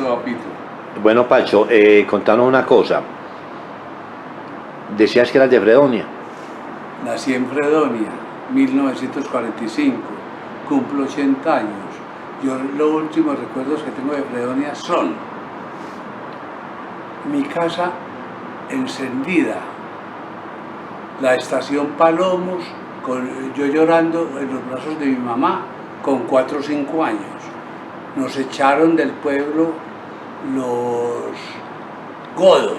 papito. Bueno, Pacho, contanos una cosa. Decías que eras de Fredonia. Nací en Fredonia, 1945, cumplo 80 años. Yo los últimos recuerdos que tengo de Fredonia son mi casa encendida, la estación Palomos, yo llorando en los brazos de mi mamá con 4 o 5 años. Nos echaron del pueblo los godos,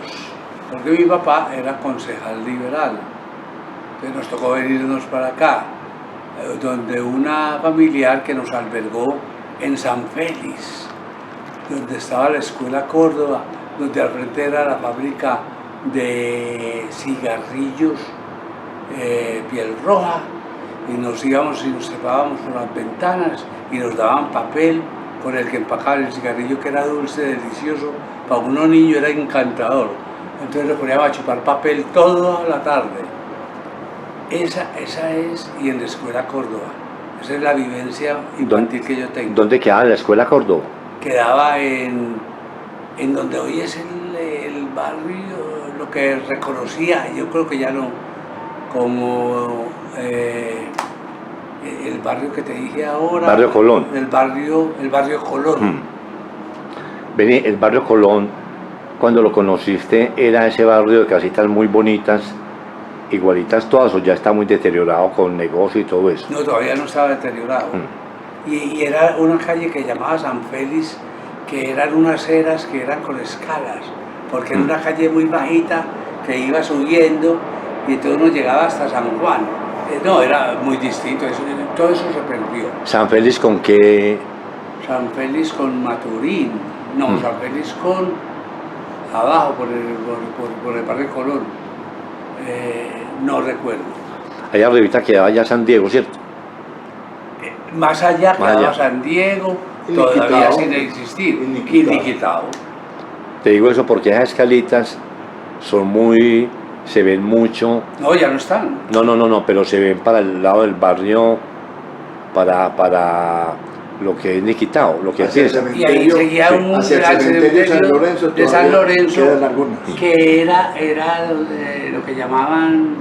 porque mi papá era concejal liberal. Entonces nos tocó venirnos para acá, donde una familiar que nos albergó en San Félix, donde estaba la Escuela Córdoba, donde al frente era la fábrica de cigarrillos Piel Roja, y nos íbamos y nos trepábamos por las ventanas y nos daban papel con el que empacaban el cigarrillo, que era dulce, delicioso, para unos niños era encantador. Entonces nos poníamos a chupar papel toda la tarde. Esa es, y en la Escuela Córdoba. Esa es la vivencia infantil que yo tengo. ¿Dónde quedaba la Escuela Córdoba? Quedaba en donde hoy es el barrio, lo que reconocía, yo creo que ya no, como el barrio que te dije ahora. Barrio Colón. El barrio Colón. Vení, el barrio Colón, cuando lo conociste, era ese barrio de casitas muy bonitas, igualitas todas, o ya está muy deteriorado con negocio y todo eso. No, todavía no estaba deteriorado. Y era una calle que llamaba San Félix, que eran unas aceras que eran con escalas, porque era una calle muy bajita que iba subiendo y entonces uno llegaba hasta San Juan. No, era muy distinto, todo eso se perdió. ¿San Félix con qué? San Félix con Maturín, no, San Félix con abajo, por el barrio Colón, no recuerdo. Allá arribita quedaba ya San Diego, ¿cierto? Más allá quedaba San Diego, todavía sin existir, Iniquitao. Te digo eso porque esas escalitas son muy, se ven mucho. No, ya no están. No, pero se ven para el lado del barrio, para lo que es Niquitao, lo que es eso. Y ahí seguía un cementerio de San Lorenzo, que era lo que llamaban,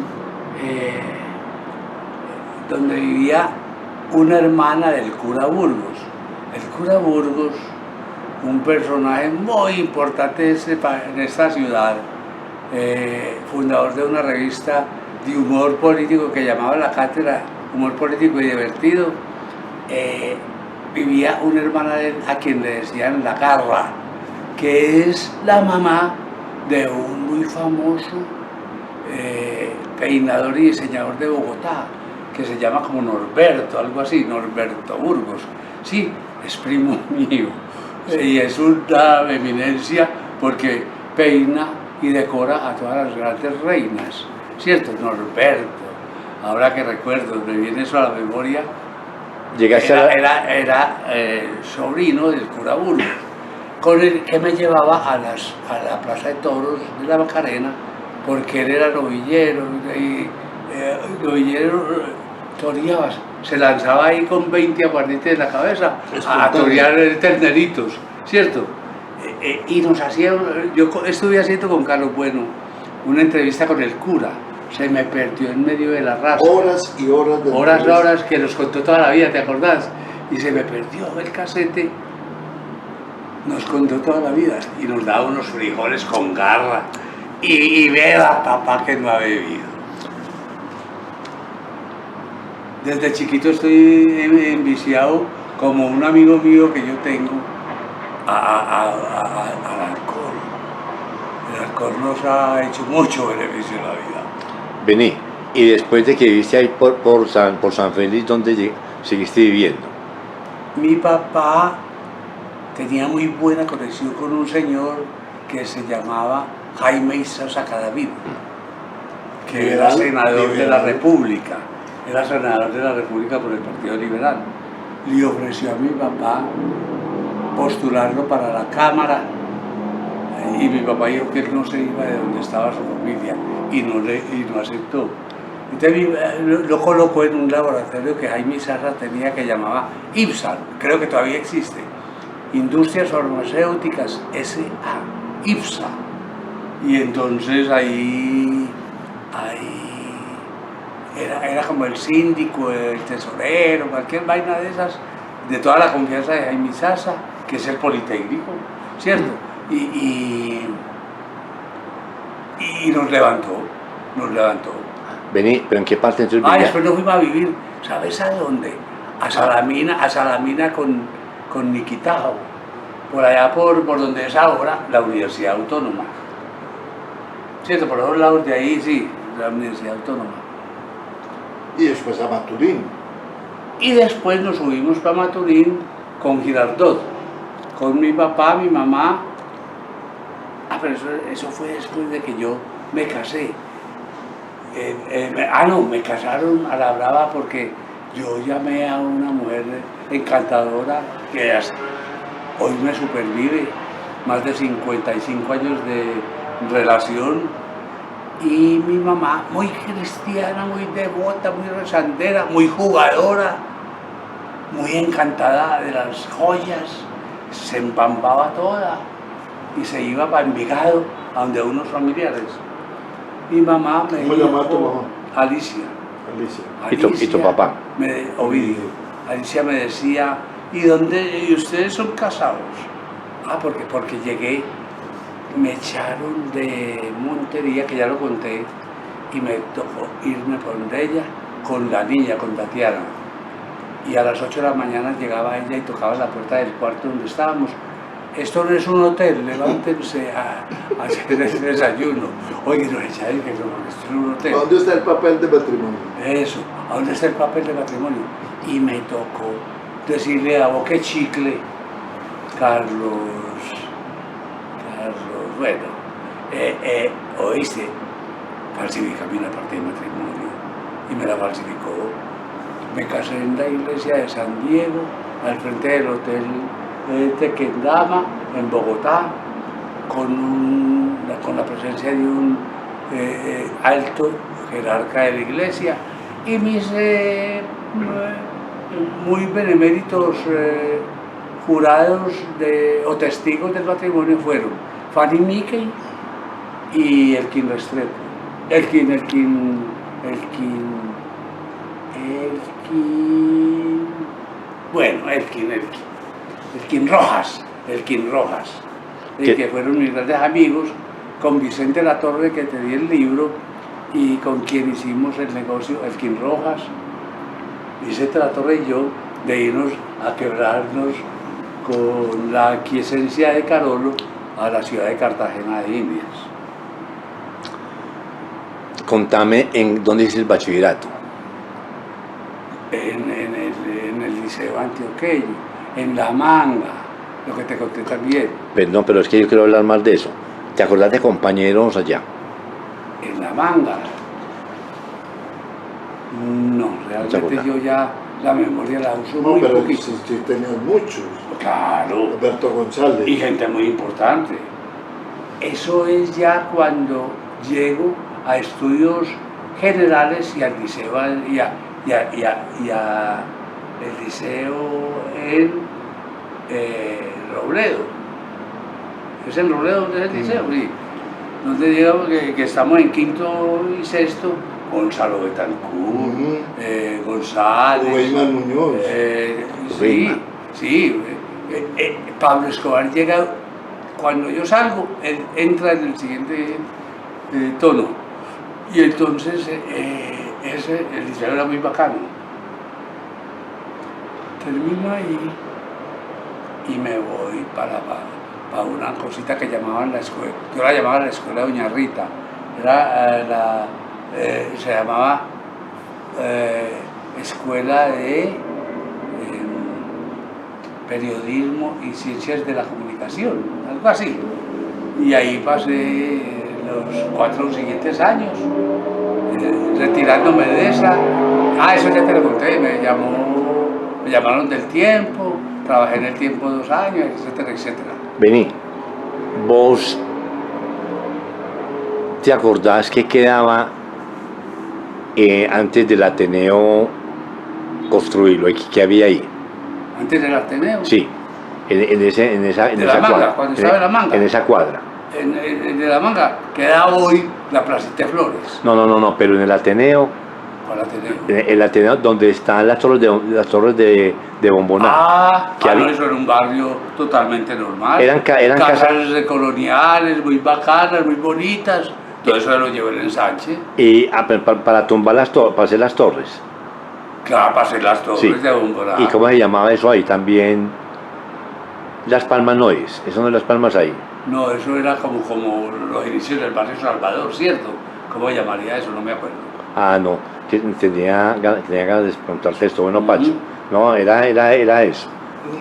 donde vivía una hermana del cura Burgos. El cura Burgos, un personaje muy importante en esta ciudad, fundador de una revista de humor político que llamaba La Cátedra, Humor Político y Divertido, vivía una hermana de él a quien le decían La Garra, que es la mamá de un muy famoso peinador y diseñador de Bogotá, que se llama como Norberto, algo así, Norberto Burgos. Sí, es primo mío y es una eminencia porque peina y decora a todas las grandes reinas, ¿cierto? Norberto, ahora que recuerdo, me viene eso a la memoria. Era sobrino del cura Burgos, con el que me llevaba a la Plaza de Toros de la Macarena, porque él era novillero, y novillero toreaba, se lanzaba ahí con 20 aguardientes en la cabeza a torear terneritos, ¿cierto? Y nos hacía, yo estuve haciendo con Carlos Bueno una entrevista con el cura, se me perdió en medio de la raza. Horas y horas de horas que nos contó toda la vida, ¿te acordás? Y se me perdió el casete, nos contó toda la vida y nos daba unos frijoles con garra y vea papá que no ha bebido. Desde chiquito estoy enviciado, como un amigo mío que yo tengo, al alcohol. El alcohol nos ha hecho mucho beneficio en la vida. Vení, y después de que viviste ahí por San Félix, ¿dónde seguiste viviendo? Mi papá tenía muy buena conexión con un señor que se llamaba Jaime Isaza Cadavid, que era senador de la República. Era senador de la República por el Partido Liberal. Le ofreció a mi papá postularlo para la Cámara y mi papá dijo que él no se iba de donde estaba su familia y no aceptó. Entonces lo colocó en un laboratorio que Jaime Sarra tenía, que llamaba IPSAN, creo que todavía existe, Industrias Farmacéuticas S.A., IFSA. Y entonces ahí era como el síndico, el tesorero, cualquier vaina de esas, de toda la confianza de Jaime Sasa, que es el Politécnico, ¿cierto? Y nos levantó. Vení, pero ¿en qué parte entonces vivía? Después nos fuimos a vivir, ¿sabes a dónde? A Salamina con Niquitao, por allá por donde es ahora la Universidad Autónoma. ¿Cierto? Por los lados de ahí, sí, la Universidad Autónoma. Y después a Maturín. Y después nos subimos para Maturín con Girardot, con mi papá, mi mamá. Pero eso fue después de que yo me casé. Me casaron a la brava porque yo llamé a una mujer encantadora que hoy me supervive, más de 55 años de relación, y mi mamá muy cristiana, muy devota, muy rezandera, muy jugadora, muy encantada de las joyas, se empambaba toda y se iba para Envigado, a donde unos familiares. Mi mamá me ¿Cómo llamaba tu mamá? Alicia. Alicia. ¿Y tu papá? Ovidio. Alicia me decía, ¿y ustedes son casados? Porque llegué, me echaron de Montería, que ya lo conté, y me tocó irme por donde ella con la niña, con Tatiana. Y a las 8 de la mañana llegaba ella y tocaba la puerta del cuarto donde estábamos. Esto no es un hotel, levántense a hacer el desayuno. Oye, no echáis que esto es un hotel. ¿A dónde está el papel de matrimonio? Eso, ¿a dónde está el papel de matrimonio? Y me tocó decirle a Boque Chicle, Carlos, bueno, oíste, falsificame una parte de matrimonio. Y me la falsificó. Me casé en la iglesia de San Diego, al frente del hotel Tequendama, en Bogotá, con la presencia de un alto jerarca de la iglesia, y mis muy beneméritos jurados o testigos del matrimonio fueron Fanny Mickey y Elkin Restrepo. Elkin Rojas, que fueron mis grandes amigos, con Vicente Latorre, que te di el libro, y con quien hicimos el negocio, Elkin Rojas, Vicente Latorre y yo, de irnos a quebrarnos con la aquiescencia de Carolo a la ciudad de Cartagena de Indias. Contame, ¿en dónde hiciste el bachillerato? En el Liceo Antioqueño, en La Manga, lo que te conté también. Perdón, pero es que yo quiero hablar más de eso. ¿Te acordás de compañeros allá? En La Manga. No, realmente yo ya la memoria la uso muy poquito. Sí tenías muchos. Claro. Alberto González. Y gente muy importante. Eso es ya cuando llego a estudios generales y al liceo y a el liceo en Robledo. ¿Es en Robledo donde es el liceo? Sí. Donde digamos que estamos en quinto y sexto, Gonzalo Betancourt, González, Weimar Muñoz. Sí. Pablo Escobar llega, cuando yo salgo, él entra en el siguiente tono. Y entonces el liceo era muy bacano. Termino ahí y me voy para una cosita que llamaban la escuela. Yo la llamaba la escuela de Doña Rita. Se llamaba Escuela de Periodismo y Ciencias de la Comunicación, algo así. Y ahí pasé los 4 siguientes años, retirándome de esa. Eso ya te lo conté, me llamaron del Tiempo, trabajé en el Tiempo 2 años, etcétera, etcétera. Vení, vos te acordás que quedaba antes del Ateneo construirlo, ¿qué había ahí? ¿Antes del Ateneo? Sí. en esa La Manga, cuadra. cuando estaba en La Manga. En esa cuadra. De La Manga, queda hoy la Placita de Flores. No, pero en el Ateneo, Para Ateneo. el Ateneo donde están las torres de Bomboná. Que No, había- eso era un barrio totalmente normal. Eran casas casas- coloniales, muy bacanas, muy bonitas. Todo eso lo llevó el ensanche. Y para tumbar para hacer las torres. Claro, para hacer las torres Sí. de Bomboná. ¿Y cómo se llamaba eso ahí? También Las Palmas no es. Eso no es Las Palmas ahí. No, eso era como los inicios del barrio Salvador, ¿cierto? ¿Cómo llamaría eso? No me acuerdo. Ah, no. Tenía ganas de preguntarte esto. Bueno, Pacho. Ujú. No, era eso.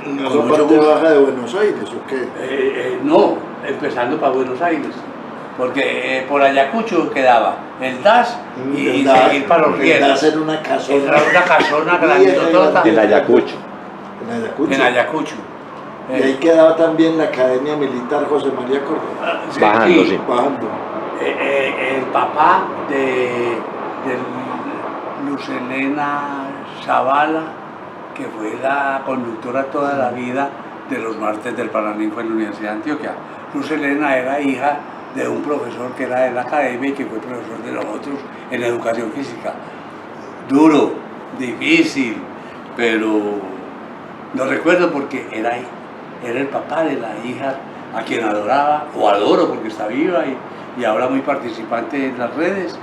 ¿En la Con mucho parte gusto. baja de Buenos Aires o qué? No, empezando para Buenos Aires. Porque por Ayacucho quedaba el DAS y seguir para los rieles. Hacer una casona. Era una casona grandotota. En Ayacucho. En Ayacucho. En Ayacucho. Y ahí quedaba también la Academia Militar José María Córdoba. Bajando, sí. Bajando. El papá de Luz Helena Zavala, que fue la conductora toda la vida de los martes del Paraninfo en la Universidad de Antioquia. Luz Helena era hija de un profesor que era de la academia y que fue profesor de nosotros en educación física. Duro, difícil, pero no recuerdo porque era el papá de la hija a quien adoraba, o adoro porque está viva y ahora muy participante en las redes,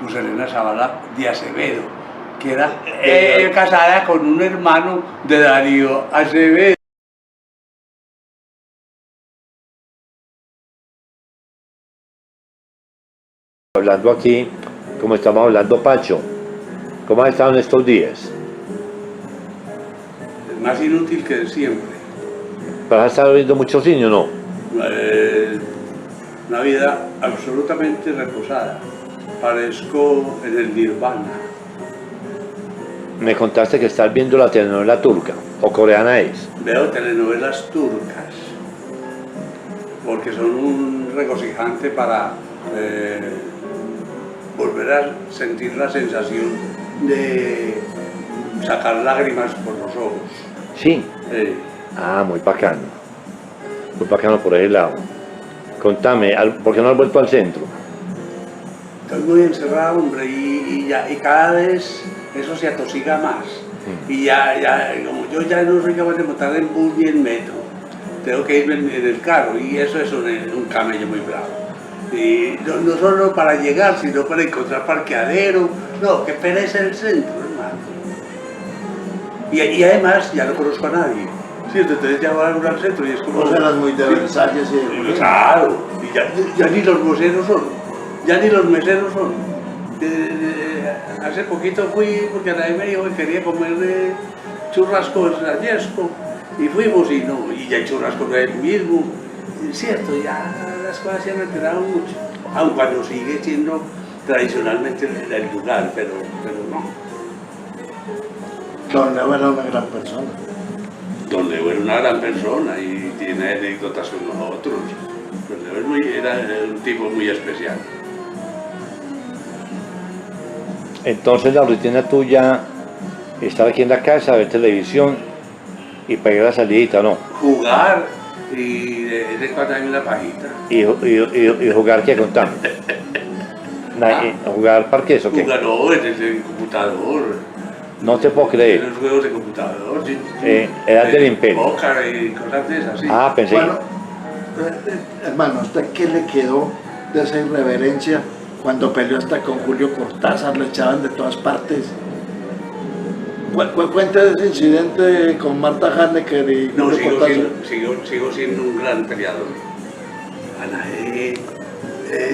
Luz Helena Zavala de Acevedo, que era casada con un hermano de Darío Acevedo. Hablando aquí, como estamos hablando, Pacho, ¿cómo has estado en estos días? Más inútil que de siempre. ¿Pero has estado viendo mucho cine o no? Una vida absolutamente reposada. Parezco en el nirvana. Me contaste que estás viendo la telenovela turca, o coreana es. Veo telenovelas turcas, porque son un regocijante para volver a sentir la sensación de sacar lágrimas por los ojos. Sí. Ah, muy bacano. Muy bacano por ese lado. Contame, ¿por qué no has vuelto al centro? Estoy muy encerrado, hombre, y cada vez eso se atosiga más. Y como yo ya no soy capaz de montar en bus ni en metro, tengo que irme en el carro, y eso es un camello muy bravo. Y no solo para llegar, sino para encontrar parqueadero. No, que pereza el centro, hermano. Y además ya no conozco a nadie. ¿Cierto? Entonces ya van al centro y es como... Vos eras muy de Versalles y de... Claro, y ya ni los meseros son, ya ni los meseros son. Hace poquito fui porque a nadie me dijo que quería comer churrascos a Yesco y fuimos y ya el churrasco no es el mismo. Es cierto, ya las cosas se han alterado mucho, aun cuando sigue siendo tradicionalmente el lugar, pero no. Don Leo era una gran persona. Don Leo era una gran persona y tiene anécdotas con nosotros. Don Leo era un tipo muy especial. Entonces la rutina tuya, estar aquí en la casa, ver televisión y pegar la salidita, ¿no? Jugar y de cuando hay una pajita. Y jugar, ¿qué? Contame. ¿Jugar parques o qué? Jugar no, en el computador. No te puedo En creer. los juegos de computador. Sí. Edad del Imperio. Pócar y cosas de esas, sí. Ah, pensé. Bueno, hermano, ¿hasta qué le quedó de esa irreverencia cuando peleó hasta con Julio Cortázar? Lo echaban de todas partes. Cuenta de ese incidente con Marta Hanecker y No, Julio Cortázar. sigo siendo un gran peleador. Ana,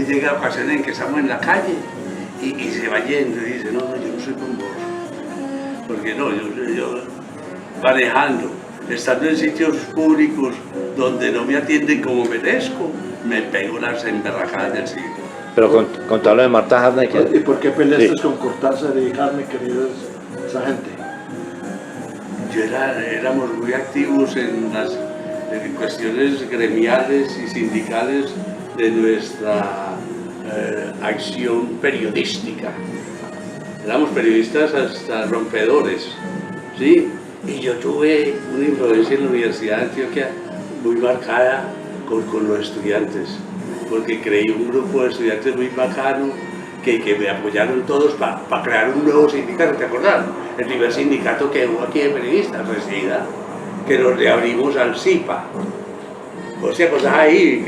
llega ocasiones en que estamos en la calle y se va yendo y dice, no, yo no soy con vos. Porque no, yo manejando, estando en sitios públicos donde no me atienden como merezco, me pego las emberracadas del siglo. Pero contalo de Marta Hanecker. ¿Y por qué peleaste Sí. con Cortázar y Hanecker y esa gente? Éramos muy activos en cuestiones gremiales y sindicales de nuestra acción periodística. Éramos periodistas hasta rompedores, ¿sí? Y yo tuve una influencia en la Universidad de Antioquia muy marcada con los estudiantes, porque creé un grupo de estudiantes muy bacano que me apoyaron todos para crear un nuevo sindicato, ¿te acordás? El primer sindicato que hubo aquí de periodistas, Resida, que nos reabrimos al CIPA. O sea, cosas ahí,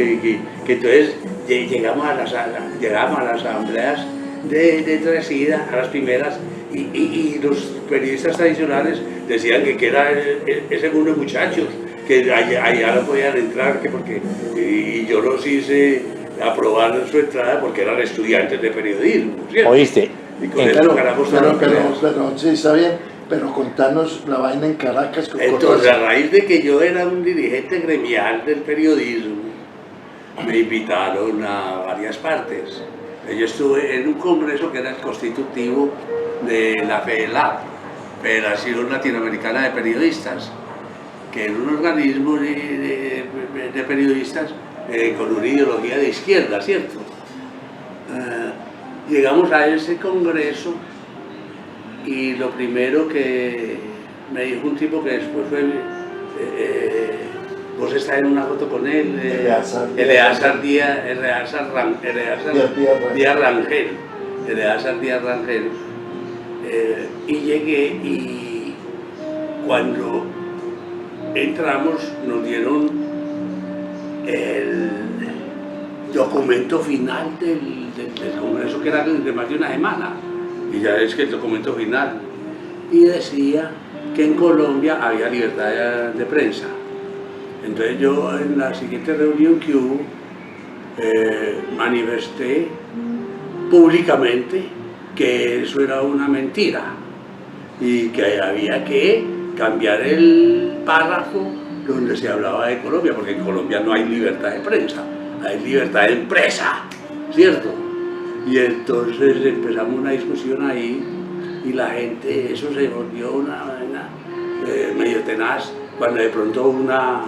que entonces llegamos a las asambleas de Resida, a las primeras, y los periodistas tradicionales decían que era el segundo muchachos, que allá no podían entrar, y yo los hice aprobar su entrada porque eran estudiantes de periodismo, ¿cierto? ¿Oíste? Y con eso ganamos todas las peleas. Pero sí, está bien, pero contanos la vaina en Caracas. Entonces, a raíz de que yo era un dirigente gremial del periodismo, me invitaron a varias partes. Yo estuve en un congreso que era el constitutivo de la FELAP, Federación Latinoamericana de Periodistas, que era un organismo de periodistas con una ideología de izquierda, ¿cierto? Llegamos a ese congreso y lo primero que me dijo un tipo que después fue, vos estás en una foto con él, Eleazar Díaz Rangel, y llegué y cuando entramos nos dieron el documento final del congreso, que era de más de una semana, y ya es que el documento final, y decía que en Colombia había libertad de prensa. Entonces yo en la siguiente reunión que hubo manifesté públicamente que eso era una mentira y que había que cambiar el párrafo donde se hablaba de Colombia, porque en Colombia no hay libertad de prensa, hay libertad de empresa, ¿cierto? Y entonces empezamos una discusión ahí y la gente, eso se volvió una medio tenaz, cuando de pronto una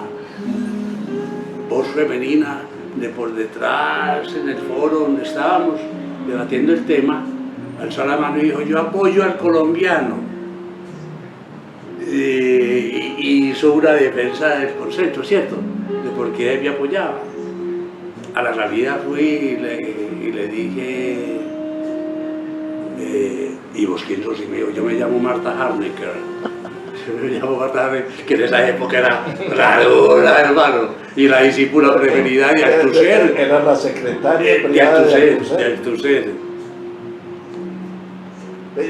voz femenina de por detrás en el foro donde estábamos debatiendo el tema, alzó la mano y dijo: yo apoyo al colombiano, y hizo una defensa del concepto, ¿cierto?, de por qué me apoyaba. A la salida fui y le dije: ¿y vos quién sos? Y me dijo: yo me llamo Marta Harnecker. Yo me llamo Marta Harnecker, que en esa época era la hermano, y la discípula preferida de Althusser. Era la secretaria de Althusser.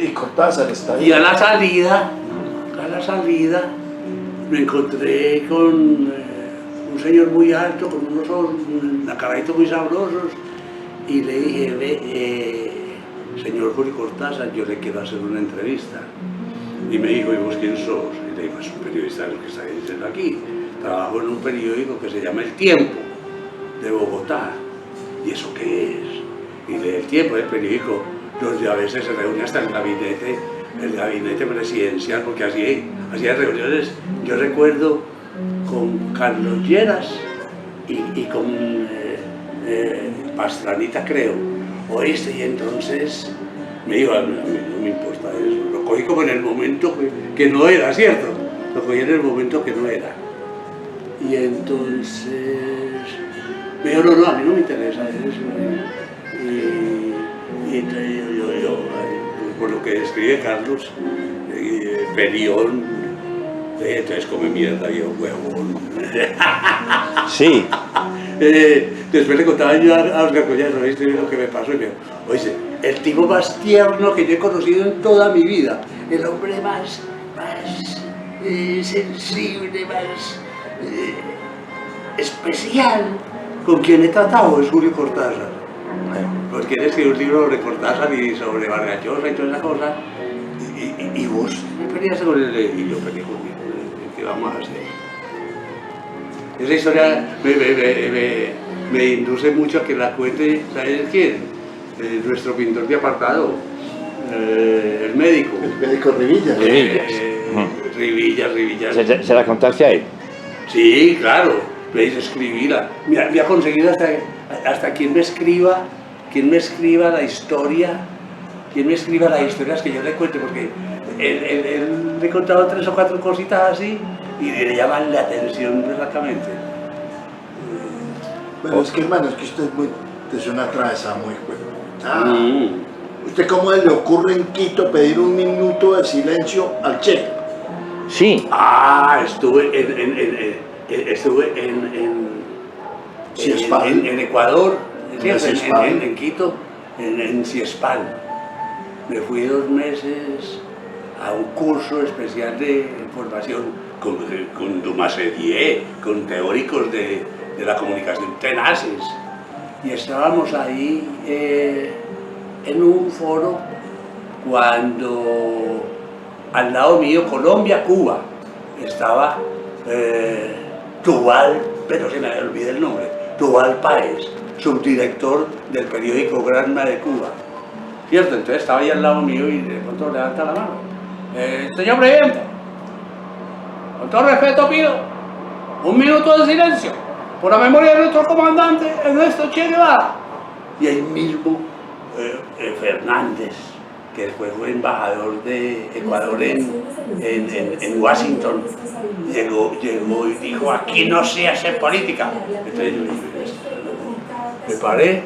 Y Cortázar está ahí. Y a la salida me encontré con un señor muy alto, con unos ojos, nacaraditos muy sabrosos, y le dije: señor Julio Cortázar, yo le quiero hacer una entrevista. Y me dijo: ¿y vos quién sos? Y le digo: es un periodista de lo que está diciendo aquí. Trabajo en un periódico que se llama El Tiempo, de Bogotá. ¿Y eso qué es? Y de El Tiempo, el periódico donde a veces se reúne hasta el gabinete presidencial, porque hacía reuniones, yo recuerdo, con Carlos Lleras y con Pastranita, creo, ¿oíste? Y entonces me dijo: a mí no me importa eso, lo cogí como en el momento que no era, ¿cierto? Lo cogí en el momento que no era. Y entonces me dijo: no, a mí no me interesa eso. Y entonces yo, por lo que describe Carlos, Perión, entonces come mierda, viejo huevón. Sí. Después le contaba yo a Oscar Collazo, ¿viste lo que me pasó? Y me dijo: oye, el tipo más tierno que yo he conocido en toda mi vida, el hombre más sensible, más especial con quien he tratado es Julio Cortázar. Porque él escribió un libro sobre Cortázar y sobre Vargas Llosa y toda esa cosa, y vos me peleaste con él, y yo peleé con él. ¿Qué vamos a hacer? Esa historia me induce mucho a que la cuente, ¿sabes quién? Nuestro pintor de apartado, el médico. El médico Rivilla. Rivilla. ¿Se la contaste a él? Sí, claro, me dice: escribirla. Mira, me ha conseguido hasta quien me escriba la historia, quien me escriba las historias que yo le cuente, porque él le contaba 3 o 4 cositas así y le llaman la atención francamente. Pero es que, hermano, es que usted es una travesa muy buena. ¿Usted cómo le ocurre en Quito pedir un minuto de silencio al Che? Sí. Estuve en Ecuador, en Quito, en Ciespal. Me fui 2 meses a un curso especial de formación con Dumas Edier, con teóricos de la comunicación tenaces. Y estábamos ahí en un foro cuando al lado mío, Colombia-Cuba, estaba Tubal, pero se me olvidó el nombre, Tubal Páez, subdirector del periódico Granma de Cuba. ¿Cierto? Entonces estaba ahí al lado mío y de pronto levanta la mano. Señor presidente, con todo respeto pido un minuto de silencio por la memoria de nuestro comandante Ernesto Che Guevara. Y ahí mismo Fernández, que después fue embajador de Ecuador en Washington, llegó y dijo: aquí no se hace política. Entonces yo me paré.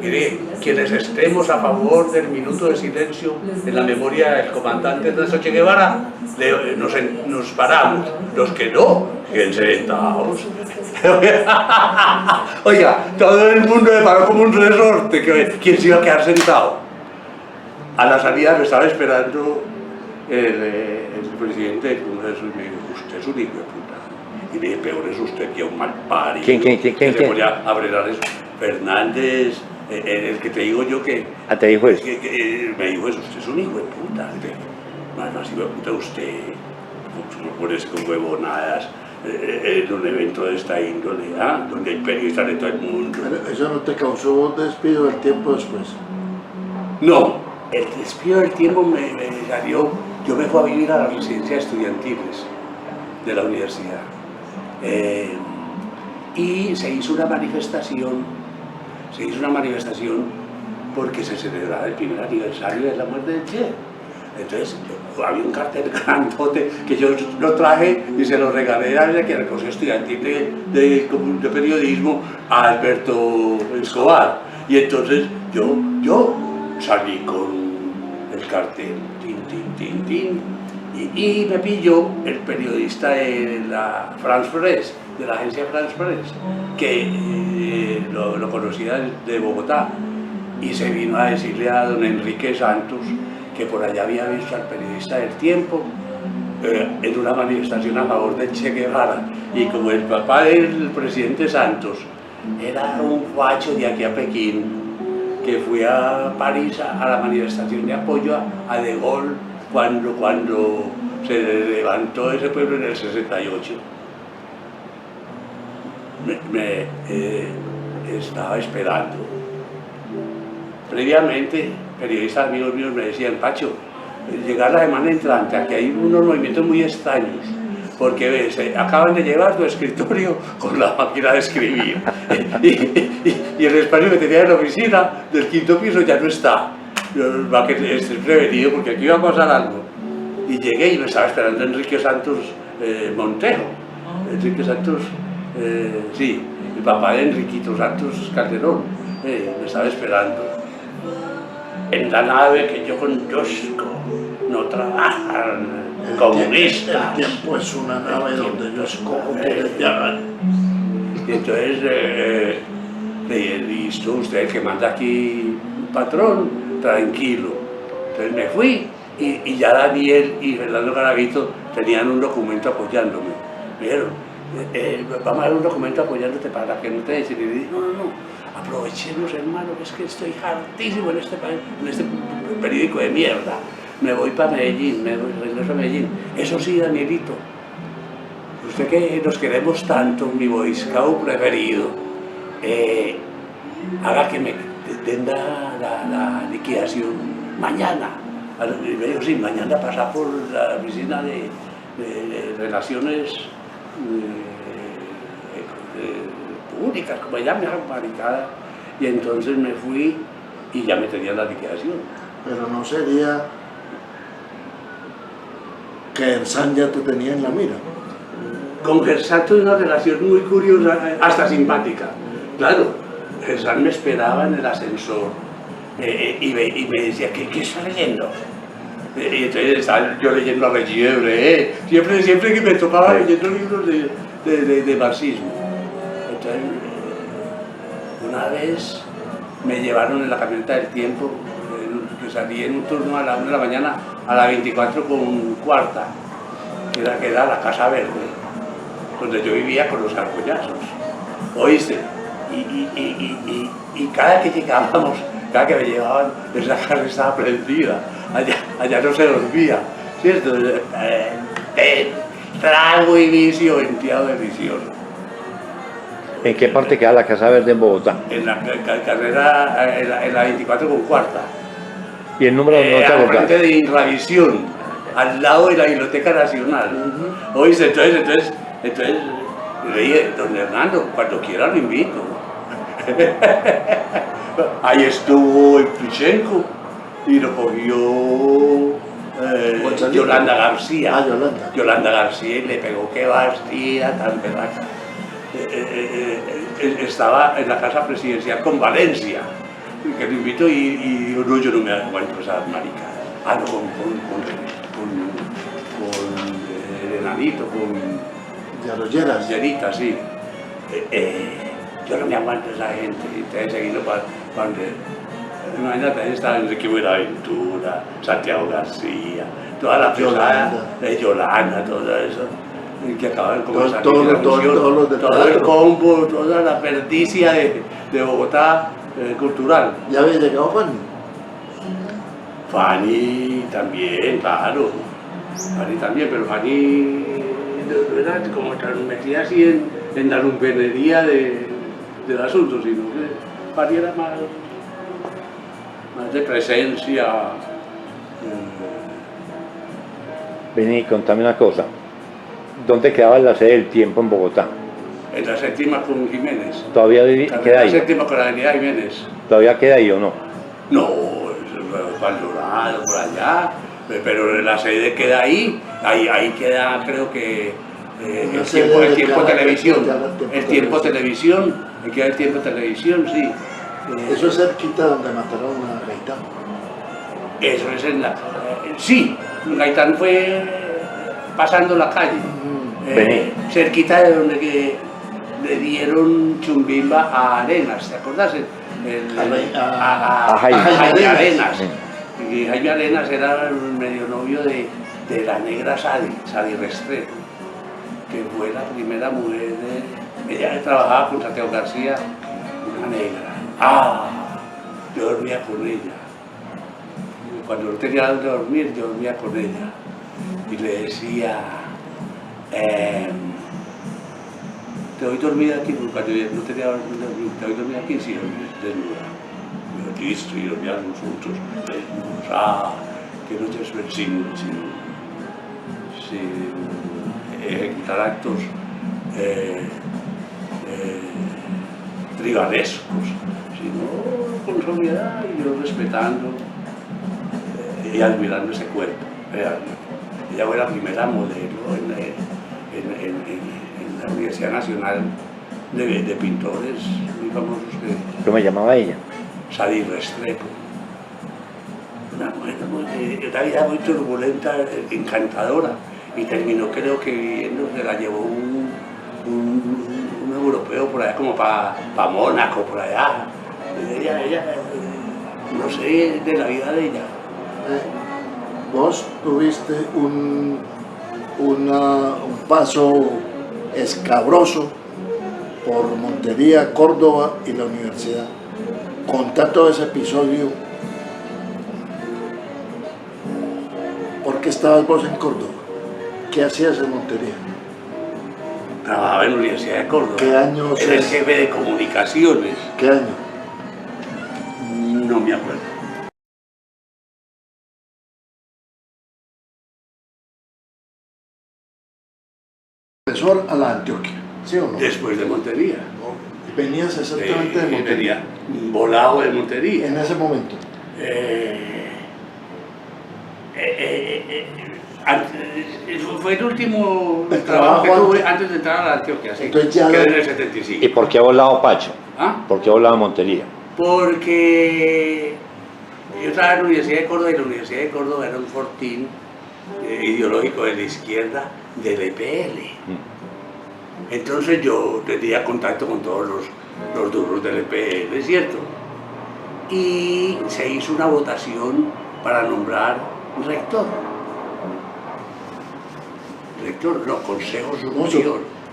Mire, quienes estemos a favor del minuto de silencio en la memoria del comandante Ernesto Che Guevara, nos paramos. Los que no, quédense sentados. Oiga, todo el mundo me paró como un resorte. ¿Quién se iba a quedar sentado? A la salida me estaba esperando el presidente del Congreso y me dijo: usted es un hijo de puta. Y le dije: peor es usted que un mal parido. ¿Quién? Se ponía a bregar eso. Fernández, el que te digo yo que... ¿Te dijo eso? Me dijo eso: usted es un hijo de puta. Más hijo de puta usted, no pones con huevonadas en un evento de esta índole, donde hay periodistas de todo el mundo. Pero ¿eso no te causó despido del tiempo después? No, el despido del tiempo me salió. Yo me fui a vivir a las residencias estudiantiles de la universidad. Y se hizo una manifestación porque se celebraba el primer aniversario de la muerte de Che. Entonces había un cartel grandote que yo lo traje y se lo regalé a la que era el Consejo Estudiantil de Periodismo, a Alberto Escobar. Y entonces yo salí con el cartel, y me pilló el periodista de la France Press, de la agencia France Press, que lo conocía de Bogotá, y se vino a decirle a don Enrique Santos que por allá había visto al periodista del Tiempo en una manifestación a favor de Che Guevara, y como el papá del presidente Santos era un facho de aquí a Pekín, que fui a París a la manifestación de apoyo a De Gaulle cuando se levantó ese pueblo en el 68. Me estaba esperando. Previamente, periodistas amigos míos me decían: Pacho, llegar la semana entrante, aquí hay unos movimientos muy extraños, porque acaban de llevar tu escritorio con la máquina de escribir y el espacio que tenía en la oficina del 5.º piso ya no está. Va que estés prevenido porque aquí va a pasar algo. Y llegué y me estaba esperando Enrique Santos Montero. Enrique Santos, sí, el papá de Enriquito Santos Calderón, me estaba esperando. En la nave que yo conduzco no trabajan comunistas. El tiempo es una nave donde yo escojo quienes viajan. Y entonces, listo, usted el que manda aquí, patrón, tranquilo. Entonces me fui y ya Daniel y Fernando Garavito tenían un documento apoyándome. Me dijeron: vamos a dar un documento apoyándote para que no te echen. Y le dije: no. Aprovechemos, hermano, que es que estoy hartísimo en este periódico de mierda. Me voy para Medellín, regreso a Medellín. Eso sí, Danielito, usted que nos queremos tanto, mi Boy Scout preferido, haga que me den la liquidación mañana. Y me dijo: sí, mañana pasa por la oficina de relaciones públicas, como ella me ha maricada. Y entonces me fui y ya me tenían la liquidación. Pero no sería que Gersán ya te tenía en la mira. Con Gersán tuve una relación muy curiosa, hasta simpática. Claro, Gersán me esperaba en el ascensor y me decía, ¿qué está leyendo? Y entonces estaba yo leyendo a Regiebre, siempre que me tocaba leyendo libros de marxismo. Entonces, una vez me llevaron en la camioneta del tiempo, que salí en un turno a la 1 de la mañana a la 24:15, que era la Casa Verde, donde yo vivía con los argollazos. ¿Oíste? Y cada que llegábamos, cada que me llevaban, esa casa estaba prendida, allá no se dormía, ¿cierto? Trago y vicio, venteado de vicioso. ¿En qué parte queda la Casa Verde en Bogotá? En la carrera, en la 24:15. ¿Y el número no te Al acordás? frente de Inravisión, al lado de la Biblioteca Nacional. Oíste, entonces le dije, don Hernando, cuando quiera lo invito. Ahí estuvo el Pichenko y lo cogió Yolanda García. Ah, Yolanda. Yolanda García y le pegó qué bastida tan berraca. Estaba en la casa presidencial con Valencia, que lo invito y no, yo no me aguanto esas maricas. Ah, no, con el enanito, con Yarolleras. Llerita, sí. Yo no me aguanto esa gente, y entonces seguido para donde. Imagínate, estaba Enrique Buenaventura, Santiago García, toda la pesada de Yolanda, todo eso. Que acaban como de salir de la función, todo el combo, toda la perdicia de Bogotá cultural. ¿Ya había llegado Fanny? Fanny también, claro. Fanny también, pero Fanny no era como tan metida así en la lumpenería del asunto, sino que Fanny era más de presencia. Vení, contame una cosa. ¿Dónde quedaba la sede del Tiempo en Bogotá? En la séptima con Jiménez. ¿Todavía queda La ahí? séptima con la avenida Jiménez. ¿Todavía queda ahí o no? No, eso es Valorado, por allá, pero la sede queda ahí queda, creo que el tiempo televisión, el tiempo televisión, me queda el tiempo televisión, sí. Eso es cerquita donde mataron a Gaitán. Eso es en la... sí, Gaitán fue pasando la calle, cerquita de donde le dieron chumbimba a Arenas, ¿te acordás? A Jaime Arenas. Y Jaime Arenas era el medio novio de la negra Sadi Restrepo, que fue la primera mujer ella trabajaba con Santiago García, una negra. Yo dormía con ella. Cuando no tenía donde dormir, yo dormía con ella. Y le decía, te voy a dormir aquí, porque cuando yo no tenía donde dormir, te voy a dormir aquí, sí, desnuda. Y yo, listo, y dormíamos juntos, desnudos, que noches sin ejecutar actos tribalescos, sino con sobriedad y yo respetando y admirando ese cuerpo. Ella fue la primera modelo en la Universidad Nacional de pintores muy famosos. ¿Cómo se llamaba ella? Sadi Restrepo. Una vida muy turbulenta, encantadora, y terminó, creo que viviendo, se la llevó un europeo por allá, como para Mónaco, por allá. Ella, no sé de la vida de ella. Vos tuviste un paso escabroso por Montería, Córdoba y la universidad. Contá todo ese episodio. ¿Por qué estabas vos en Córdoba? ¿Qué hacías en Montería? Trabajaba en la Universidad de Córdoba. ¿Qué año? Era el jefe de comunicaciones. ¿Qué año? No me acuerdo. Profesor a la Antioquia, ¿sí o no? Después de Montería. Venías exactamente de Montería. Venía volado de Montería. En ese momento. Fue el último El trabajo que trabajo tuve antes de entrar a la Antioquia, sí, Entonces ya que lo- era en el 75. ¿Y por qué ha volado Pacho? ¿Ah? ¿Por qué ha volado a Montería? Porque yo estaba en la Universidad de Córdoba y la Universidad de Córdoba era un fortín ideológico de la izquierda del EPL. Entonces yo tenía contacto con todos los duros del EPL, ¿cierto? Y se hizo una votación para nombrar rector.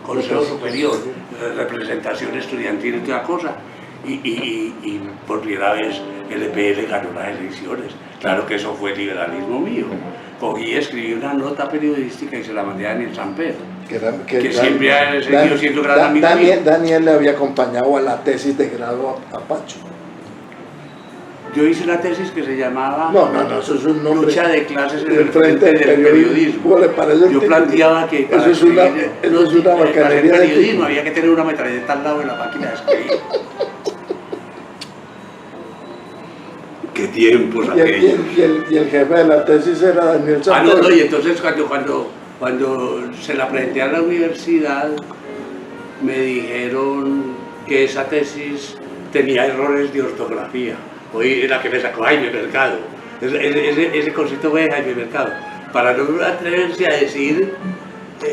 Consejo superior, representación estudiantil y toda cosa. Y por primera vez el EPL ganó las elecciones. Claro que eso fue liberalismo mío. Cogí, escribí una nota periodística y se la mandé a Daniel Samper, que siempre ha seguido siendo gran amigo mío. Daniel le había acompañado a la tesis de grado a Pacho. Yo hice una tesis que se llamaba No, eso es un nombre. Lucha de clases en del el frente del periodismo. ¿Cómo le parece el Yo título? planteaba que para eso es una para hacer bacanería de periodismo título. había que tener una metralleta al lado de la máquina de escribir. ¡Qué tiempos aquellos! Y el jefe de la tesis era Daniel Samper. No, y entonces cuando se la presenté a la universidad me dijeron que esa tesis tenía errores de ortografía. Hoy era que me sacó Jaime Mercado. Ese concepto fue de Jaime Mercado. Para no atreverse a decir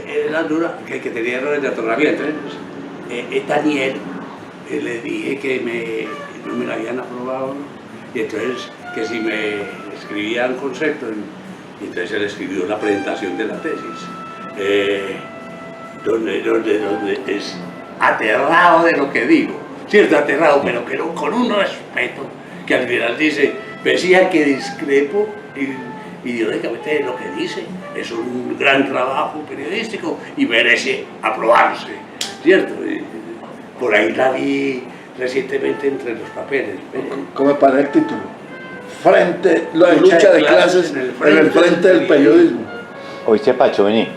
era dura, que tenía errores de ortografía. Entonces, Daniel, le dije que no me la habían aprobado. Y entonces, que si me escribían conceptos, y entonces él escribió la presentación de la tesis, donde es aterrado de lo que digo, cierto, aterrado, pero con un respeto, que al final dice, decía que discrepo ideológicamente de lo que dice, es un gran trabajo periodístico y merece aprobarse, cierto. Por ahí la vi recientemente entre los papeles. ¿Cómo me parece el título? La lucha de clases en el frente del periodismo. Oíste, Pacho, vení.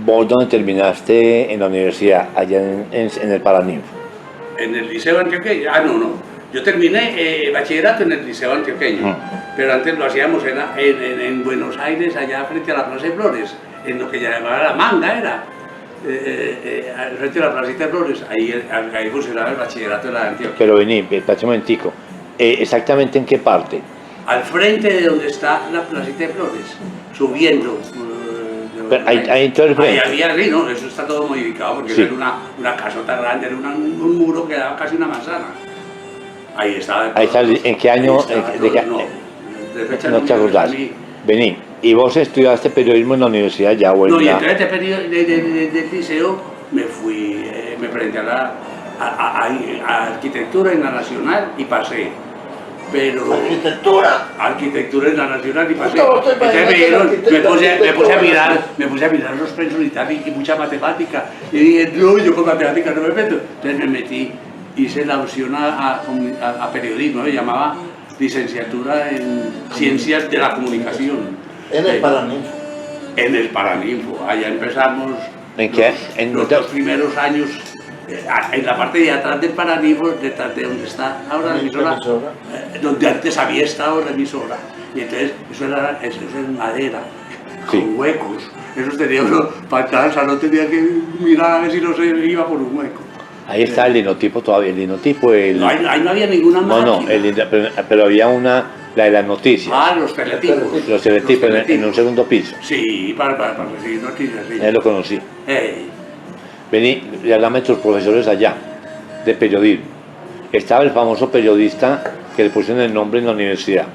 ¿Vos dónde terminaste en la universidad? Allá en el Paraninfo. En el Liceo Antioqueño. No. Yo terminé bachillerato en el Liceo Antioqueño, pero antes lo hacíamos en Buenos Aires, allá frente a la Plaza de Flores, en lo que llamaba La Manga era. Frente a la Placita de Flores, ahí funcionaba el bachillerato de la Antioquia. Pero vení, espérate un momentico. ¿Exactamente en qué parte? Al frente de donde está la Placita de Flores, subiendo. Pero ahí en todo el frente. Ahí había, sí, no, eso está todo modificado porque Sí. era una casota grande, era un muro que daba casi una manzana. Ahí estaba. Ahí está, ¿en qué año? De fecha No te me acordás. salí. Vení. ¿Y vos estudiaste periodismo en la universidad ya o en No, y la- entonces del liceo me fui, me presenté a arquitectura en la Nacional y pasé. Pero arquitectura en la Nacional y pasé. No, estoy Entonces imaginando me puse a mirar los pensos y tal, y mucha matemática. Y dije, no, yo con matemáticas no me meto. Entonces me metí, hice la opción a periodismo, se llamaba licenciatura en Ciencias de la Comunicación. En el Paraninfo. En el Paraninfo, allá empezamos ¿En qué? los dos primeros años, en la parte de atrás del Paraninfo, detrás de donde está ahora la emisora, donde antes había estado la emisora. Y entonces eso es madera, Sí. con huecos. Eso tenía uno, para entrar al salón tenía que mirar a ver si no se iba por un hueco. Ahí está el linotipo todavía, el linotipo, Ahí no había ninguna máquina. pero había una, la de las noticias, Los teletipos. los teletipos en un segundo piso. Sí, para recibir noticias, sí. Ahí lo conocí. Ey. Vení, y hablame de tus profesores allá, de periodismo. Estaba el famoso periodista que le pusieron el nombre en la universidad,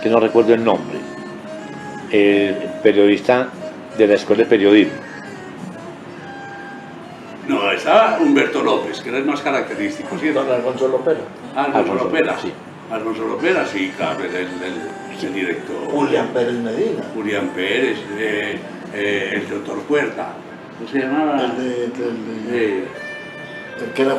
que no recuerdo el nombre. El periodista de la escuela de periodismo. No, estaba Humberto López, que era el más característico, ¿cierto? Don Alfonso Lopera. Alfonso Lopera, sí. Alfonso Lopera, sí, claro, el director. Julián Pérez Medina. Julián Pérez, el doctor Puerta. ¿Cómo se llamaba? El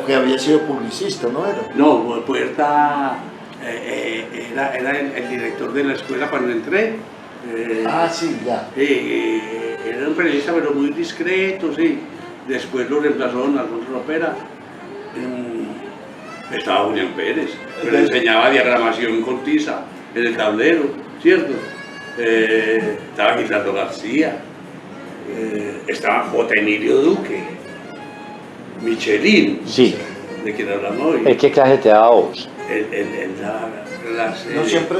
que había sido publicista, ¿no era? No, Puerta era el director de la escuela cuando entré. Sí, ya. Era un periodista, pero muy discreto, sí. Después lo reemplazó don Alfonso Lopera. Estaba Julián Pérez, pero enseñaba diagramación con tiza en el tablero, ¿cierto? estaba Gilardo García, estaba J. Emilio Duque, Michelin, Sí. de quien hablamos hoy. ¿El qué clase te daba a vos? Él daba clase No siempre.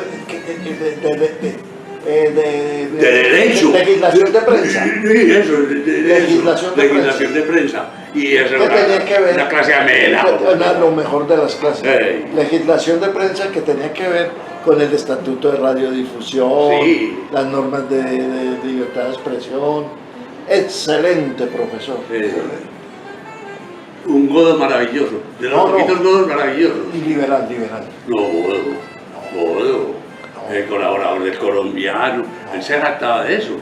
de derecho. Legislación de prensa. Sí, eso, Legislación de legislación de prensa. Y eso ¿Qué tenía que ver? una clase amena. Era lo mejor de las clases. Sí. Legislación de prensa que tenía que ver con el estatuto de radiodifusión, Sí. las normas de libertad de expresión. Excelente profesor. Un godo maravilloso, de los No, poquitos godos maravillosos. Y liberal, liberal. No, godo, el colaborador del colombiano, él se jactaba de eso.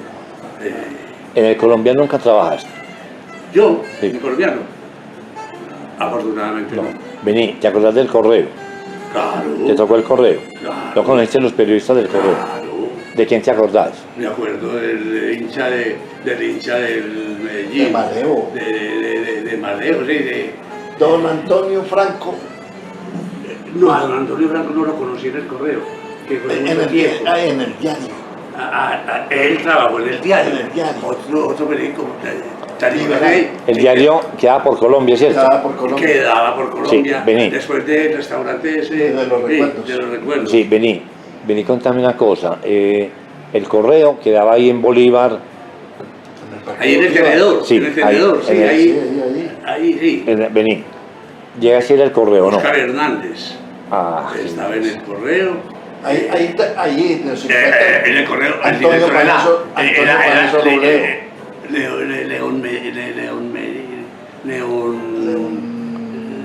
En el colombiano nunca trabajaste. Yo, Sí. el colombiano, afortunadamente no. Vení, ¿te acordás del correo? Claro. ¿Te tocó el correo? Claro. ¿No conociste los periodistas del correo? Claro. ¿De quién te acordás? Me acuerdo del hincha del Medellín. De Maleo. De Maleo, sí. Don Antonio Franco. No, a don Antonio Franco no lo conocí en el correo, que fue En mucho el, tiempo. en el diario. Él trabajó en el diario. En el diario. Otro periódico. Tarima Liberal. Rey, El diario quedaba por Colombia, ¿cierto? Estaba por Colombia. quedaba por Colombia. Sí, vení. Después del restaurante ese. De los recuerdos. De los recuerdos. Sí, vení, contame una cosa. El correo quedaba ahí en Bolívar, Ahí en el tenedor. Sí, en el tenedor, ahí, sí, en el- Sí, ahí. ahí sí. vení. Llegaste a ir al correo, ¿no? Oscar Hernández. Ah, Estaba en el correo. Ahí, en los 50. En el correo. el Antonio director era- Paneso- Antonio era- Paneso Robledo.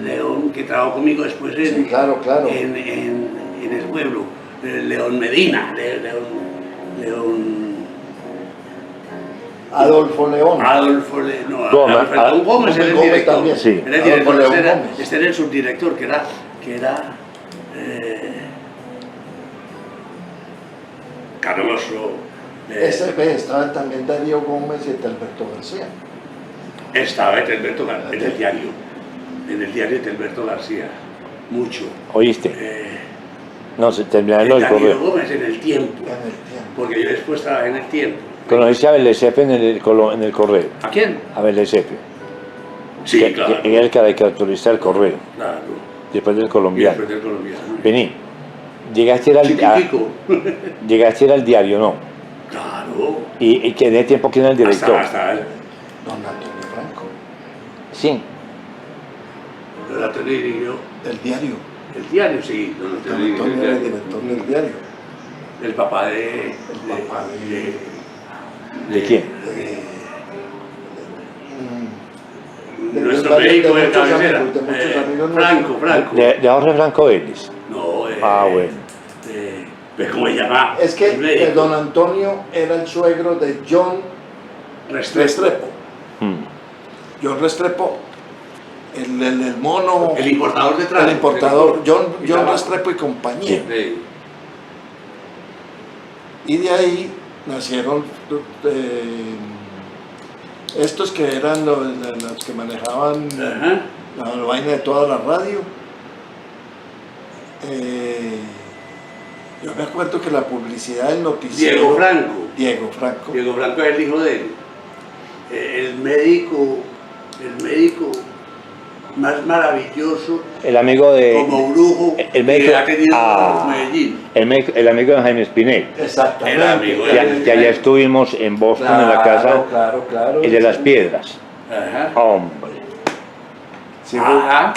León, que trabajó conmigo después en, Sí, claro. en el pueblo. León Medina. León. Adolfo León. Adolfo Gómez, Alfredo Gómez era el Gómez director. también. Sí. Era el Adolfo director, León este era- Gómez. este era el subdirector, que era Carloso. Estaba también Darío Gómez y Alberto García. Estaba Etelberto García, en el diario Etelberto García, mucho. ¿oíste? No, se terminaron lo del Darío correo. Gómez en el tiempo, En el tiempo. porque yo después trabajé en el tiempo. Conociste a Belesepe en el correo. ¿A quién? A Belesepe. Sí, que claro. era el caricaturista del correo, Claro. después del Y colombiano. después del colombiano. Vení. Llegaste a ir Chiquitico. llegaste a ir al diario, ¿no? Claro. Y que en ese tiempo, ¿quién era el director? Hasta Don Antonio Franco. Sí. la tele dirigió El diario. el diario, sí. Don Don Antonio Antonio dirigió era el el diario. director del diario. El papá de... El papá ¿De quién? De nuestro varios- médico de de muchos cabecera. amigos, de muchos amigos Franco. De Jorge Franco Ellis. No, Ah, bueno. pues, ¿cómo se llama? Es que El médico. don Antonio era el suegro de John Restrepo. Mm. John Restrepo, el mono, El importador de trajes. el importador, John Estaba- Restrepo y compañía. Sí. Y de ahí nacieron estos que eran los que manejaban Ajá. la vaina de toda la radio. Yo me acuerdo que la publicidad del noticiero... Diego Franco. Diego Franco. Diego Franco es el hijo de él. El médico más maravilloso El amigo de. como brujo el médico. que ha tenido Ah, Medellín. el amigo de Jaime Espinel. Exactamente. El amigo de- Que allá estuvimos en Boston, en la casa. Claro. El de las piedras. Ajá. Hombre. Sí, Ajá.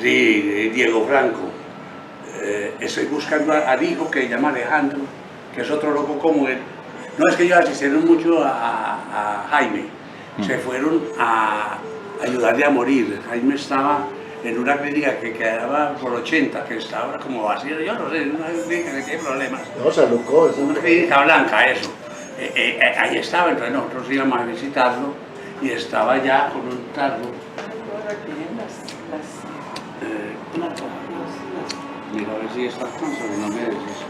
Sí, Diego Franco. Estoy buscando al hijo que se llama Alejandro, que es otro loco como él. No, es que ellos asistieron mucho a Jaime. Se fueron a ayudarle a morir. Jaime estaba en una clínica que quedaba por 80, que estaba como vacía, yo no sé, una clínica que tiene problemas. No, se alucó. Una clínica blanca, eso. Ahí estaba, entonces nosotros íbamos a visitarlo y estaba ya con un tarro. Mira a ver si está cansado, no me dices.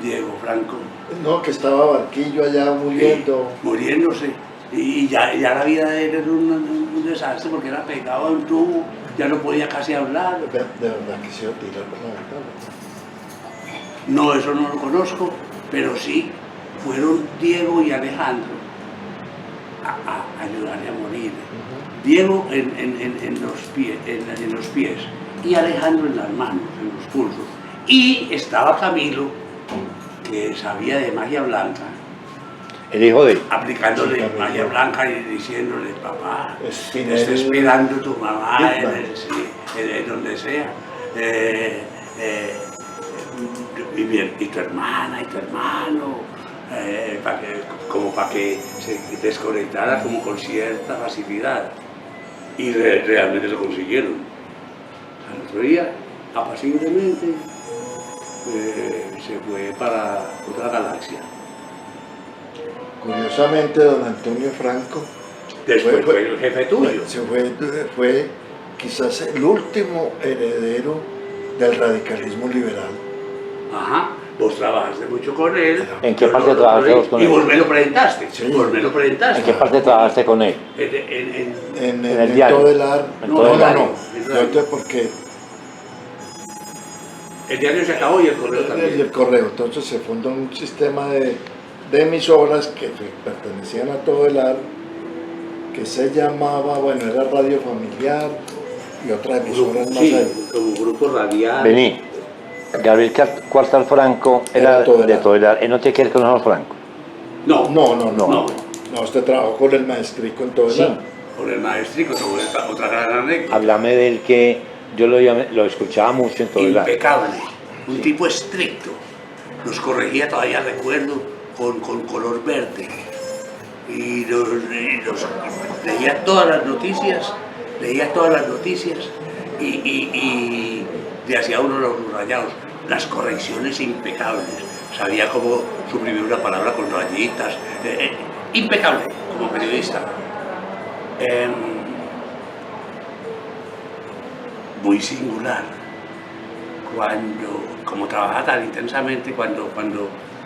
Diego Franco. No, que estaba Barquillo allá muriendo. Muriéndose. Y ya la vida de él era un desastre porque era pegado a un tubo ya no podía casi hablar. De verdad que se iba a tirar por la ventana. No, eso no lo conozco, pero sí, fueron Diego y Alejandro a ayudarle a morir. Diego en los pies y Alejandro en las manos, en los pulsos. Y estaba Camilo, que sabía de magia blanca, El hijo de... aplicándole Sí, Camilo. magia blanca y diciéndole, papá, Espinel. te está esperando tu mamá Bitman. en donde sea. Y tu hermana y tu hermano, como para que se desconectara como con cierta facilidad. Y realmente lo consiguieron. Al otro día, apaciblemente, se fue para otra galaxia. Curiosamente, don Antonio Franco Después fue el jefe tuyo. fue quizás el último heredero del radicalismo liberal. Ajá. Vos trabajaste mucho con él. ¿En qué yo parte lo trabajaste vi, vos con y él? vos me lo presentaste. Sí. Vos me lo presentaste. ¿En qué parte trabajaste con él? En el el diario. Todelar. En No, Todelar. no, El no. diario. Entonces, porque El diario se acabó y el correo el también. correo. Entonces se fundó un sistema de emisoras que pertenecían a Todelar, que se llamaba, bueno, era Radio Familiar y otras emisoras más Sí, ahí. como grupo radial. Vení. Gabriel Cuartal Franco Era era Todelar. de Todelar. Él no tiene que ver con nosotros Franco. No, No, usted trabajó con el maestrico en Todelar. Sí. con el maestrico, otra gran anécdota. Háblame del que yo lo escuchaba mucho en Todelar. Impecable, un tipo estricto. Nos corregía, todavía recuerdo, con color verde. Y leía todas las noticias, y le hacía uno los rayados, las correcciones impecables. Sabía cómo suprimir una palabra con rayitas. Impecable como periodista. Muy singular. Como trabajaba tan intensamente, cuando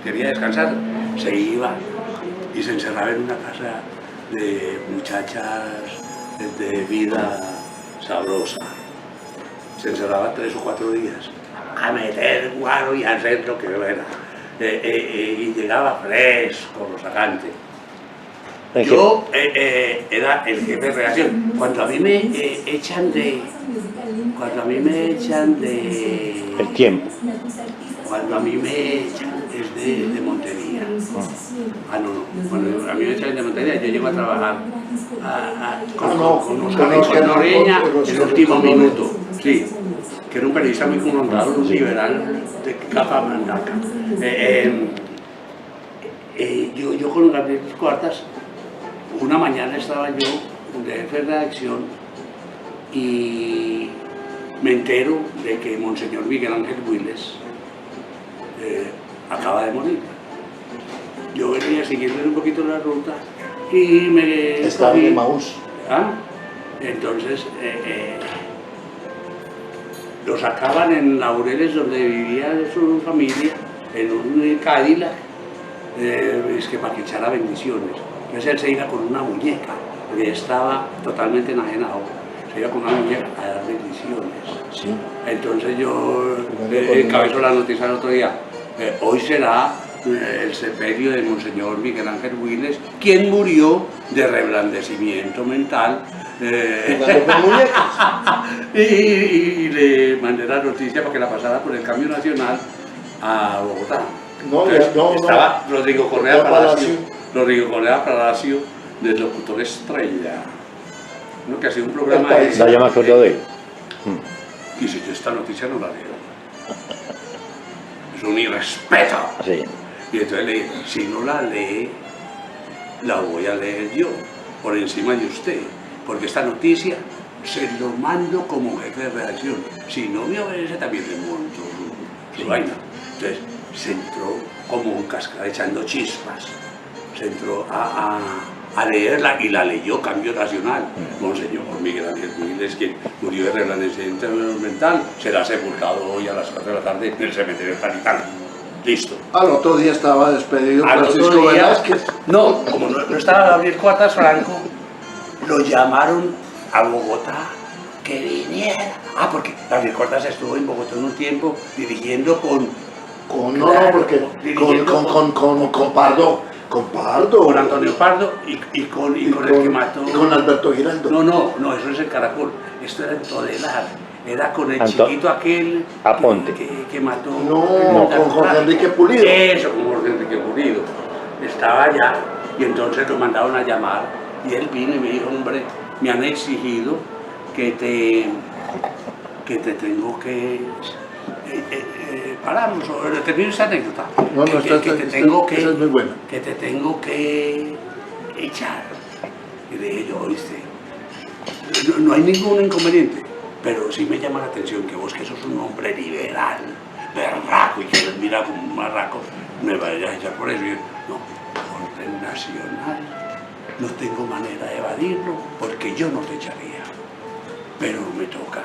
quería descansar, se iba y se encerraba en una casa de muchachas de vida sabrosa. Se encerraba 3 o 4 días a meter guaro y a hacer lo que era. Y llegaba fresco, rozagante. Yo era el jefe de redacción. Cuando a mí me echan de... El tiempo. Cuando a mí me echan es de Montería. No. Cuando a mí me echan de Montería, yo llego a trabajar con Noreña en el último minuto. Sí, que era un periodista muy confrontado, un liberal de capa mandaca. Yo con Gabriel Cuartas, una mañana estaba yo de jefe de redacción y me entero de que Monseñor Miguel Ángel Willes acaba de morir. Yo venía siguiendo un poquito la ruta y me... Estaba en Emaús. ¿Ah? Entonces, lo sacaban en Laureles, donde vivía su familia, en un Cadillac, es que para que echara bendiciones. Entonces él se iba con una muñeca, porque estaba totalmente enajenado. Se iba con una muñeca a dar bendiciones. Sí. Entonces yo encabezó la noticia el otro día. Hoy será el sepelio de Monseñor Miguel Ángel Willes, quien murió de reblandecimiento mental. Jugando con muñecas. Y le mandé la noticia para que la pasara por el Cambio Nacional a Bogotá. No, Entonces, no. estaba Rodrigo Correa Rodrigo Palacio, Palacio. del locutor estrella, ¿no? Que ha sido un programa El país. Ya me acuerdo de él. Y si yo esta noticia no la leo, es un irrespeto. Sí. Y entonces le dije, si no la lee, la voy a leer yo, por encima de usted, porque esta noticia se lo mando como jefe de redacción. Si no me obedece, también le monto su vaina. Entonces se entró como un cascada echando chispas, se entró a leerla y la leyó Cambio Nacional. Monseñor Miguel Ángel Willes, quien murió de reblandecimiento mental, será sepultado hoy a las 4 de la tarde en el cementerio tal y tal. Listo. Al otro día estaba despedido Al otro Francisco día, Velázquez. no, como no estaba Gabriel Cuartas Franco, lo llamaron a Bogotá, que viniera. Ah, porque la Recordas estuvo en Bogotá un tiempo dirigiendo con Pardo. Con Pardo. Con Antonio Pardo y con el que mató. Y con Alberto Giraldo. No, eso es el Caracol. Esto era en Todelar. Era con el chiquito aquel Aponte. que mató. No, con Jorge Enrique Pulido. Eso, con Jorge Enrique Pulido. Estaba allá y entonces lo mandaron a llamar y él vino y me dijo, hombre, me han exigido que te tengo que... paramos, termino esa anécdota. No, que te tengo que... Esa es muy buena. Que te tengo que echar. Y le dije yo, oíste, no hay ningún inconveniente, pero sí me llama la atención que vos, que sos un hombre liberal, berraco, y que les mira como un marraco, me vayas a echar por eso. Y yo, no, orden nacional, no tengo manera de evadirlo, porque yo no te echaría, pero me toca,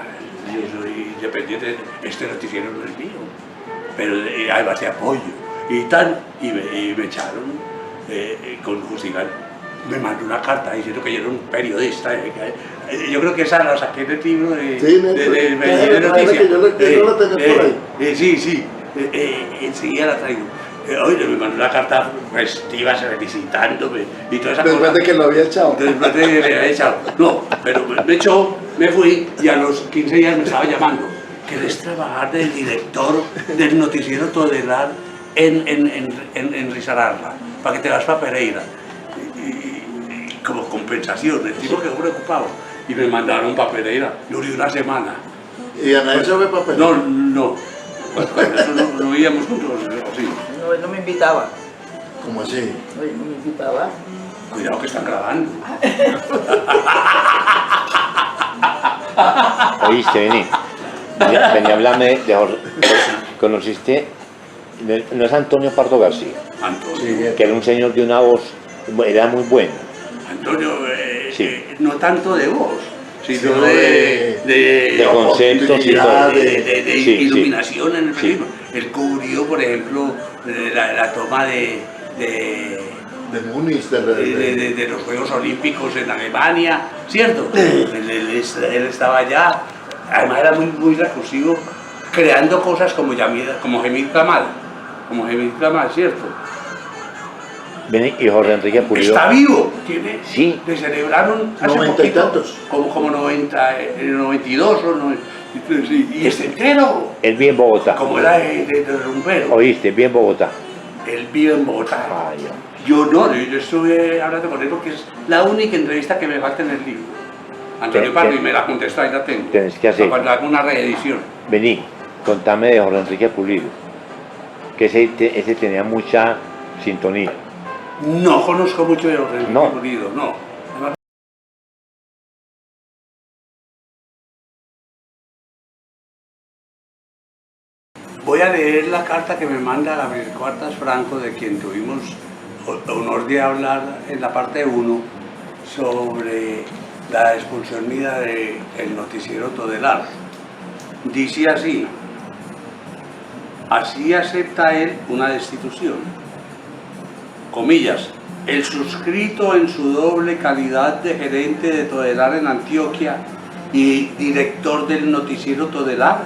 yo soy independiente, este noticiero no es mío, pero además te apoyo, y tal, y me echaron con Justigal. Me mandó una carta diciendo que yo era un periodista. Yo creo que esa la saqué del libro de noticias. Yo la tengo por ahí. Sí, enseguida la traigo. Oye, me mandó una carta festiva felicitándome y toda esa cosa. Después de que lo había echado. Después de que me había echado. No, pero me echó, me fui y a los 15 días me estaba llamando. ¿Querés trabajar de director del noticiero Todelar en Risaralda? Para que te vas para Pereira. Como compensación, el tipo quedó preocupado y me mandaron para Pereira, duré una semana. ¿Y Ana Elsa fue para Pereira? No, eso no íbamos juntos, sí. No, él no me invitaba. ¿Cómo así? No, él no me invitaba. Cuidado que están grabando. Oíste, vení, háblame de Jorge. ¿Conociste? No es Antonio Pardo García, Antonio, Sí, que era un señor de una voz, era muy bueno. Antonio Sí. no tanto de voz, sino Sino De conceptos y todo. de Sí, iluminación en el Sí. periodismo. Él cubrió, por ejemplo, la toma de Múnich, de los Juegos Olímpicos en Alemania, ¿cierto? Él estaba allá, además era muy recursivo, creando cosas como Gemil Kamal, ¿cierto? Vení, y Jorge Enrique Pulido. Está vivo, Sí. le celebraron hace 90 y poquito, tantos. como 92 o 90, y es entero, Él vive en Bogotá. como era de rumbero. Oíste, vive en Bogotá. Él vive en Bogotá. Ay, Yo no, yo estuve hablando con él porque es la única entrevista que me falta en el libro. Antonio Pardo, y me la contestó, ahí la tengo. Tenés que hacer. Cuando haga una reedición. Vení, contame de Jorge Enrique Pulido, que ese tenía mucha sintonía. No conozco mucho de Jorge No. Pulido, no. Además, voy a leer la carta que me manda Gabriel Cuartas Franco, de quien tuvimos honor de hablar en la parte 1 sobre la expulsión mía del noticiero Todelar. Dice así: así acepta él una destitución. Comillas, el suscrito en su doble calidad de gerente de Todelar en Antioquia y director del noticiero Todelar,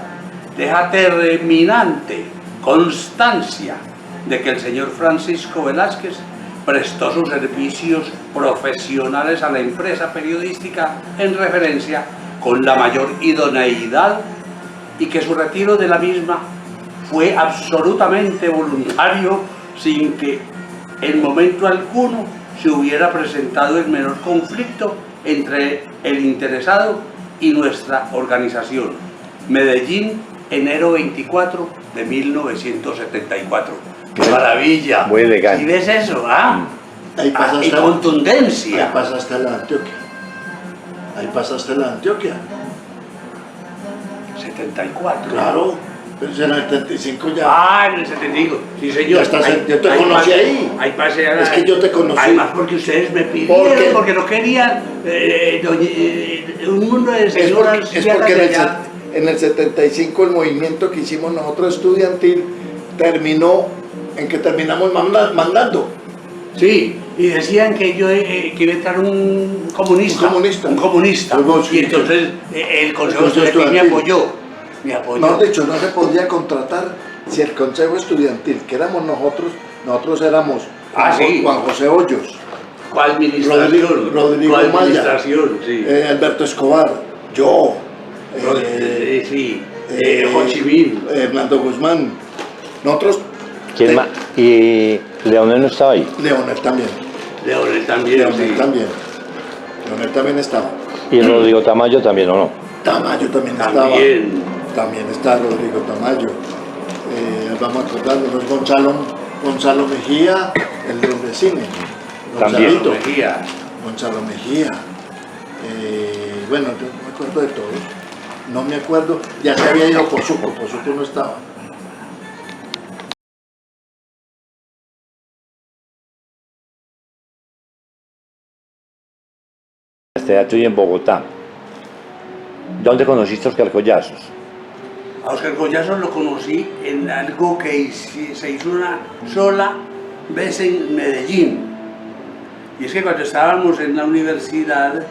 deja terminante constancia de que el señor Francisco Velázquez prestó sus servicios profesionales a la empresa periodística en referencia con la mayor idoneidad y que su retiro de la misma fue absolutamente voluntario, sin que en momento alguno se hubiera presentado el menor conflicto entre el interesado y nuestra organización. Medellín, enero 24 de 1974. ¡Qué maravilla! Muy elegante. ¿Y ves eso? ¿Ah? Ahí pasaste Y contundencia. Ahí pasaste la Antioquia. Ahí pasaste la Antioquia. 74. Claro, pero en el 75 ya. Ah, en el 75. Sí, señor. Ya estás yo te conocí ahí. Ahí pasé a Es que yo te conocí. Además, porque ustedes me pidieron, ¿Por qué? porque no querían un mundo de Es señoras porque viejas de allá. en el 75 el movimiento que hicimos nosotros estudiantil terminó en que terminamos mandando. Sí, y decían que yo que iba a entrar un comunista. Un comunista. Un comunista. Luego, sí, Y entonces el Consejo El Consejo Estudiantil me Estudiantil. apoyó. Me apoyó. No, de hecho, no se podía contratar si el Consejo Estudiantil, que éramos nosotros éramos Sí. Juan José Hoyos, ¿Cuál administración? Rodrigo ¿Cuál Maya, administración? Sí. Alberto Escobar, yo, Sí. Ho Chi Minh. Hernando Guzmán, nosotros, ¿Quién más? Y Leonel no estaba ahí. Leonel también, Leonel también. Leonel Sí. también, Leonel también estaba, Y Rodrigo Tamayo también, ¿o no? Tamayo también estaba, también está Rodrigo Tamayo, vamos acordándonos, Gonzalo Mejía, el de cine, También. Gonzalito. Mejía. Gonzalo Mejía, bueno, yo no me acuerdo de todos, no me acuerdo, ya se había ido Pozuco no estaba. Teatro y en Bogotá. ¿Dónde conociste a Oscar Collazos? A Oscar Collazos lo conocí en algo que se hizo una sola vez en Medellín. Y es que cuando estábamos en la universidad,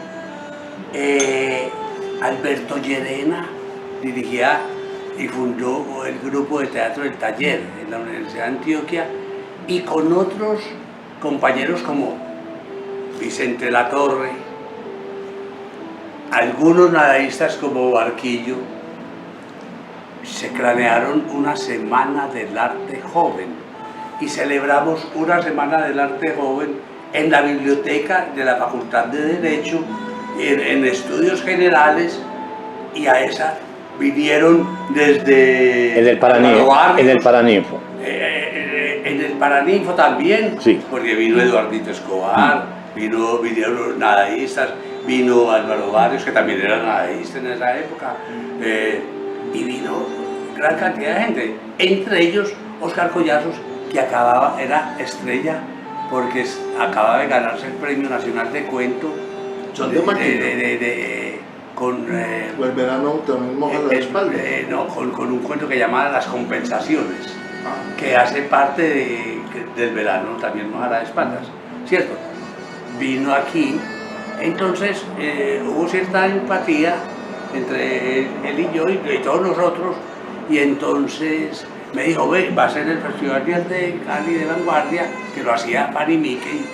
Alberto Llerena dirigía y fundó el grupo de teatro del Taller en la Universidad de Antioquia, y con otros compañeros como Vicente Latorre, algunos nadaístas como Barquillo, se cranearon una semana del arte joven y celebramos una semana del arte joven en la biblioteca de la Facultad de Derecho, en estudios generales, y a esa vinieron desde En el Paraninfo. Barrios, En el Paraninfo. en el Paraninfo también, Sí. porque vino Eduardito Escobar, vinieron los nadaístas, vino Álvaro Barrios, que también era nadaísta en esa época, y vino gran cantidad de gente, entre ellos Oscar Collazos, que era estrella porque acababa de ganarse el Premio Nacional de Cuento. Son de máquina. Con O el verano también moja la espalda. no, con un cuento que llamaba Las Compensaciones, Ah. que hace parte del verano, también moja las espaldas, ¿cierto? Vino aquí, entonces hubo cierta empatía entre él y yo y todos nosotros, y entonces me dijo, ve, va a ser el Festival de Cali de Vanguardia, que lo hacía Fanny Mickey,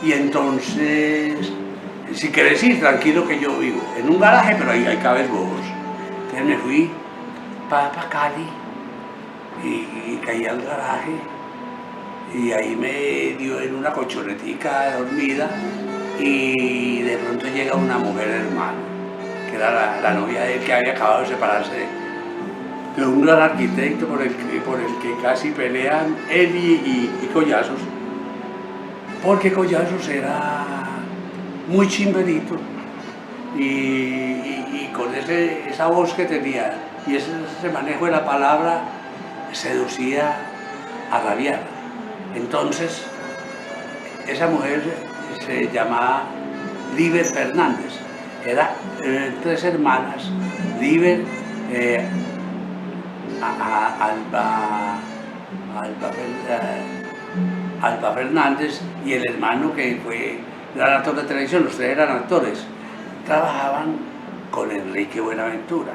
y entonces, si querés ir, tranquilo que yo vivo en un garaje, pero ahí cabes vos. Entonces me fui para Cali y caí al garaje, y ahí me dio en una colchonetica dormida, y de pronto llega una mujer hermano, que era la novia de él, que había acabado de separarse de un gran arquitecto por el que casi pelean él y Collazos, porque Collazos era muy chimberito y con esa voz que tenía y ese manejo de la palabra seducía a rabiar. Entonces, esa mujer se llamaba Liber Fernández, era 3 hermanas, Liber, Alba Fernández y el hermano que fue gran actor de televisión, los 3 eran actores, trabajaban con Enrique Buenaventura.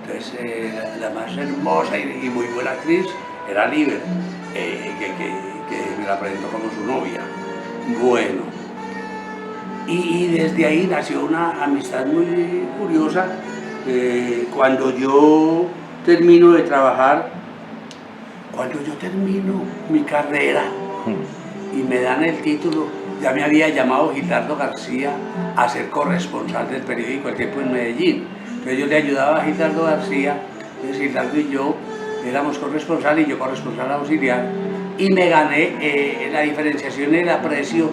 Entonces la más hermosa y muy buena actriz era Liber, que me la presentó como su novia. Bueno, y desde ahí nació una amistad muy curiosa. Cuando yo termino de trabajar, cuando yo termino mi carrera y me dan el título, ya me había llamado Gilardo García a ser corresponsal del periódico El Tiempo en Medellín. Entonces yo le ayudaba a Gilardo García, entonces Gilardo y yo éramos corresponsales y yo corresponsal auxiliar, y me gané la diferenciación y el aprecio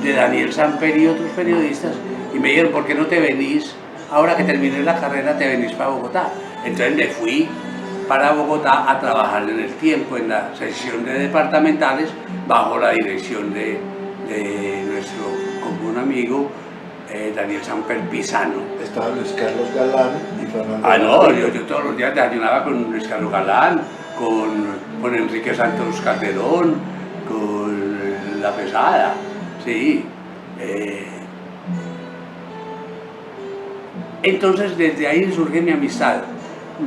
de Daniel Samper y otros periodistas, y me dijeron, ¿por qué no te venís? Ahora que terminé la carrera, te venís para Bogotá. Entonces me fui para Bogotá a trabajar en El Tiempo, en la sección de departamentales, bajo la dirección de nuestro común amigo Daniel Samper Pisano. Estaba Luis Carlos Galán y Fernando. Ah, no, yo todos los días desayunaba con Luis Carlos Galán, con Enrique Santos Calderón, con La Pesada, Sí. Entonces desde ahí surge mi amistad.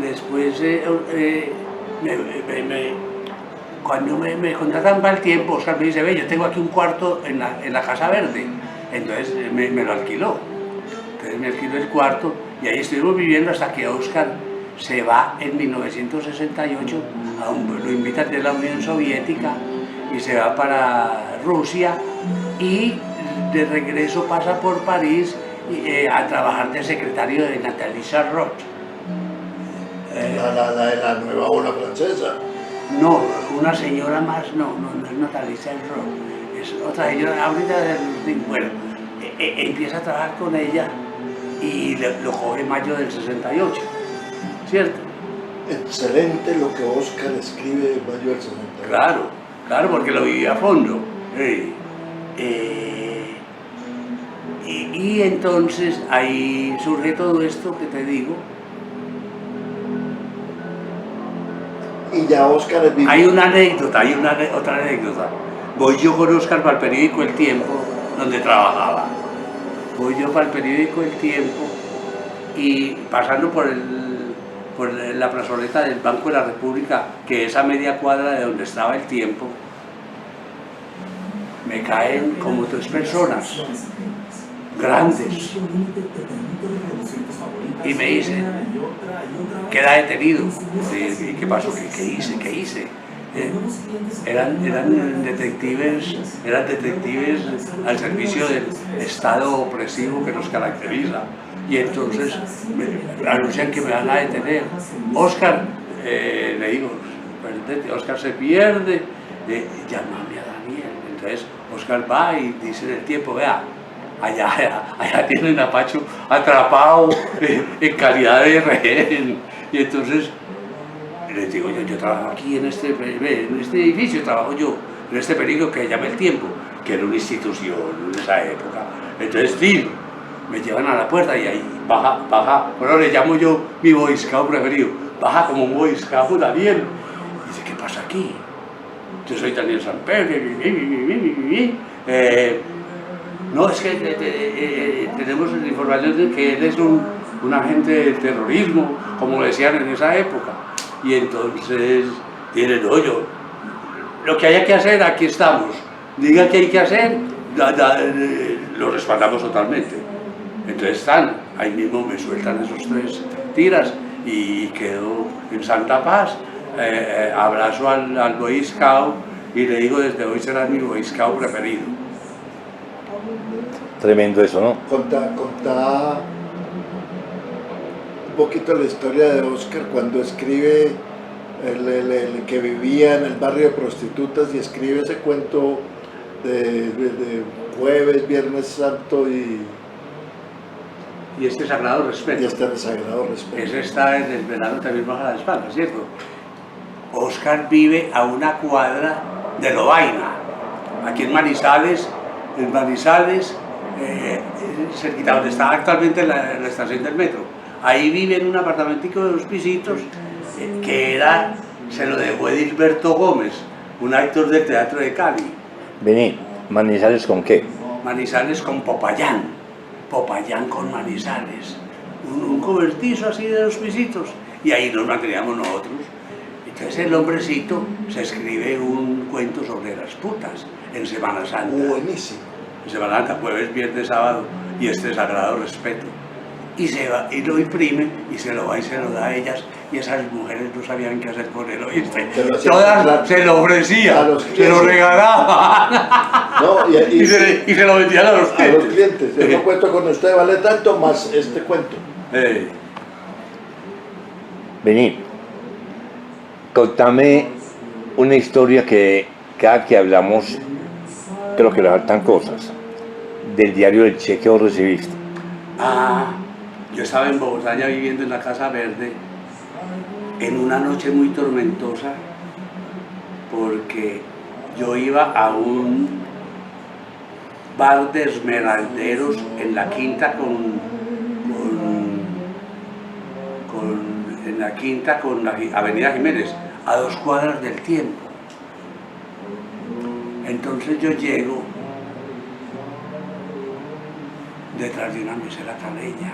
Después, cuando me contratan para el tiempo, Oscar me dice, ve, yo tengo aquí un cuarto en la Casa Verde. Entonces me lo alquiló. Entonces me alquiló el cuarto y ahí estuvimos viviendo hasta que Oscar se va en 1968, lo invitan de la Unión Soviética y se va para Rusia y de regreso pasa por París a trabajar de secretario de Nathalie Charlotte. La de la nueva ola francesa. No, una señora más, no es Nathalie Charlotte, es otra señora, ahorita, bueno, empieza a trabajar con ella y lo coge en mayo del 68, ¿cierto? Excelente lo que Oscar escribe en mayo del 68. Claro, porque lo viví a fondo. Y entonces ahí surge todo esto que te digo. Y ya Oscar es vivo. Hay una anécdota, otra anécdota. Voy yo con Oscar para el periódico El Tiempo, donde trabajaba. Voy yo para el periódico El Tiempo y pasando por la plazoleta del Banco de la República, que es a media cuadra de donde estaba El Tiempo, me caen como 3 personas grandes y me dicen, queda detenido. ¿Y qué pasó? ¿Qué hice? Eran detectives al servicio del Estado opresivo que nos caracteriza. Y entonces me anuncian que me van a detener. Oscar, le digo, perdete, Oscar se pierde, llámame a Daniel. Entonces Oscar va y dice en El Tiempo, vea, allá tienen a Pacho atrapado en calidad de rehén. Y entonces les digo, yo trabajo aquí en este edificio, trabajo yo, en este periódico que se llama El Tiempo, que era una institución en esa época. Entonces, sí, me llevan a la puerta y ahí baja, bueno, le llamo yo mi Boy Scout preferido, baja como un Boy Scout Daniel. Y dice, ¿qué pasa aquí? Yo soy Daniel Samper, no, es que tenemos la información de que él es un agente de terrorismo, como decían en esa época. Y entonces tienen, no, lo que haya que hacer, aquí estamos. Diga que hay que hacer, lo respaldamos totalmente. Entonces ahí mismo me sueltan esos 3 tiras y quedo en santa paz. Abrazo al Boy Scout y le digo, desde hoy será mi Boy Scout preferido. Tremendo eso, ¿no? Contá un poquito la historia de Oscar cuando escribe el que vivía en el barrio de prostitutas y escribe ese cuento de jueves, viernes santo y este sagrado respeto. Y este sagrado respeto. Ese está en el verano también baja la espalda, ¿cierto? Oscar vive a una cuadra de Lovaina, aquí en Manizales, cerquita donde está actualmente la estación del metro. Ahí vive en un apartamentico de 2 pisitos que se lo dejó Edilberto Gómez, un actor del Teatro de Cali. Vení, ¿Manizales con qué? Manizales con Popayán con Manizales, un cobertizo así de 2 pisitos, y ahí nos manteníamos nosotros. Entonces el hombrecito se escribe un cuento sobre las putas en Semana Santa. Buenísimo. En Semana Santa, jueves, viernes, sábado, y este sagrado respeto. Y se va, y lo imprime, y se lo va y se lo da a ellas, y esas mujeres no sabían qué hacer con él, ¿oíste? Todas se lo ofrecían, se lo regalaban, no, y se lo vendían a los clientes. Yo cuento con usted, vale tanto más este cuento. Vení, contame una historia que cada que hablamos creo que le faltan cosas. Del diario del Che que vos recibiste. Yo estaba en Bogotá ya viviendo en la Casa Verde en una noche muy tormentosa porque yo iba a un bar de esmeralderos en la Quinta con la Avenida Jiménez, a 2 cuadras del Tiempo. Entonces yo llego detrás de una mesera caleña,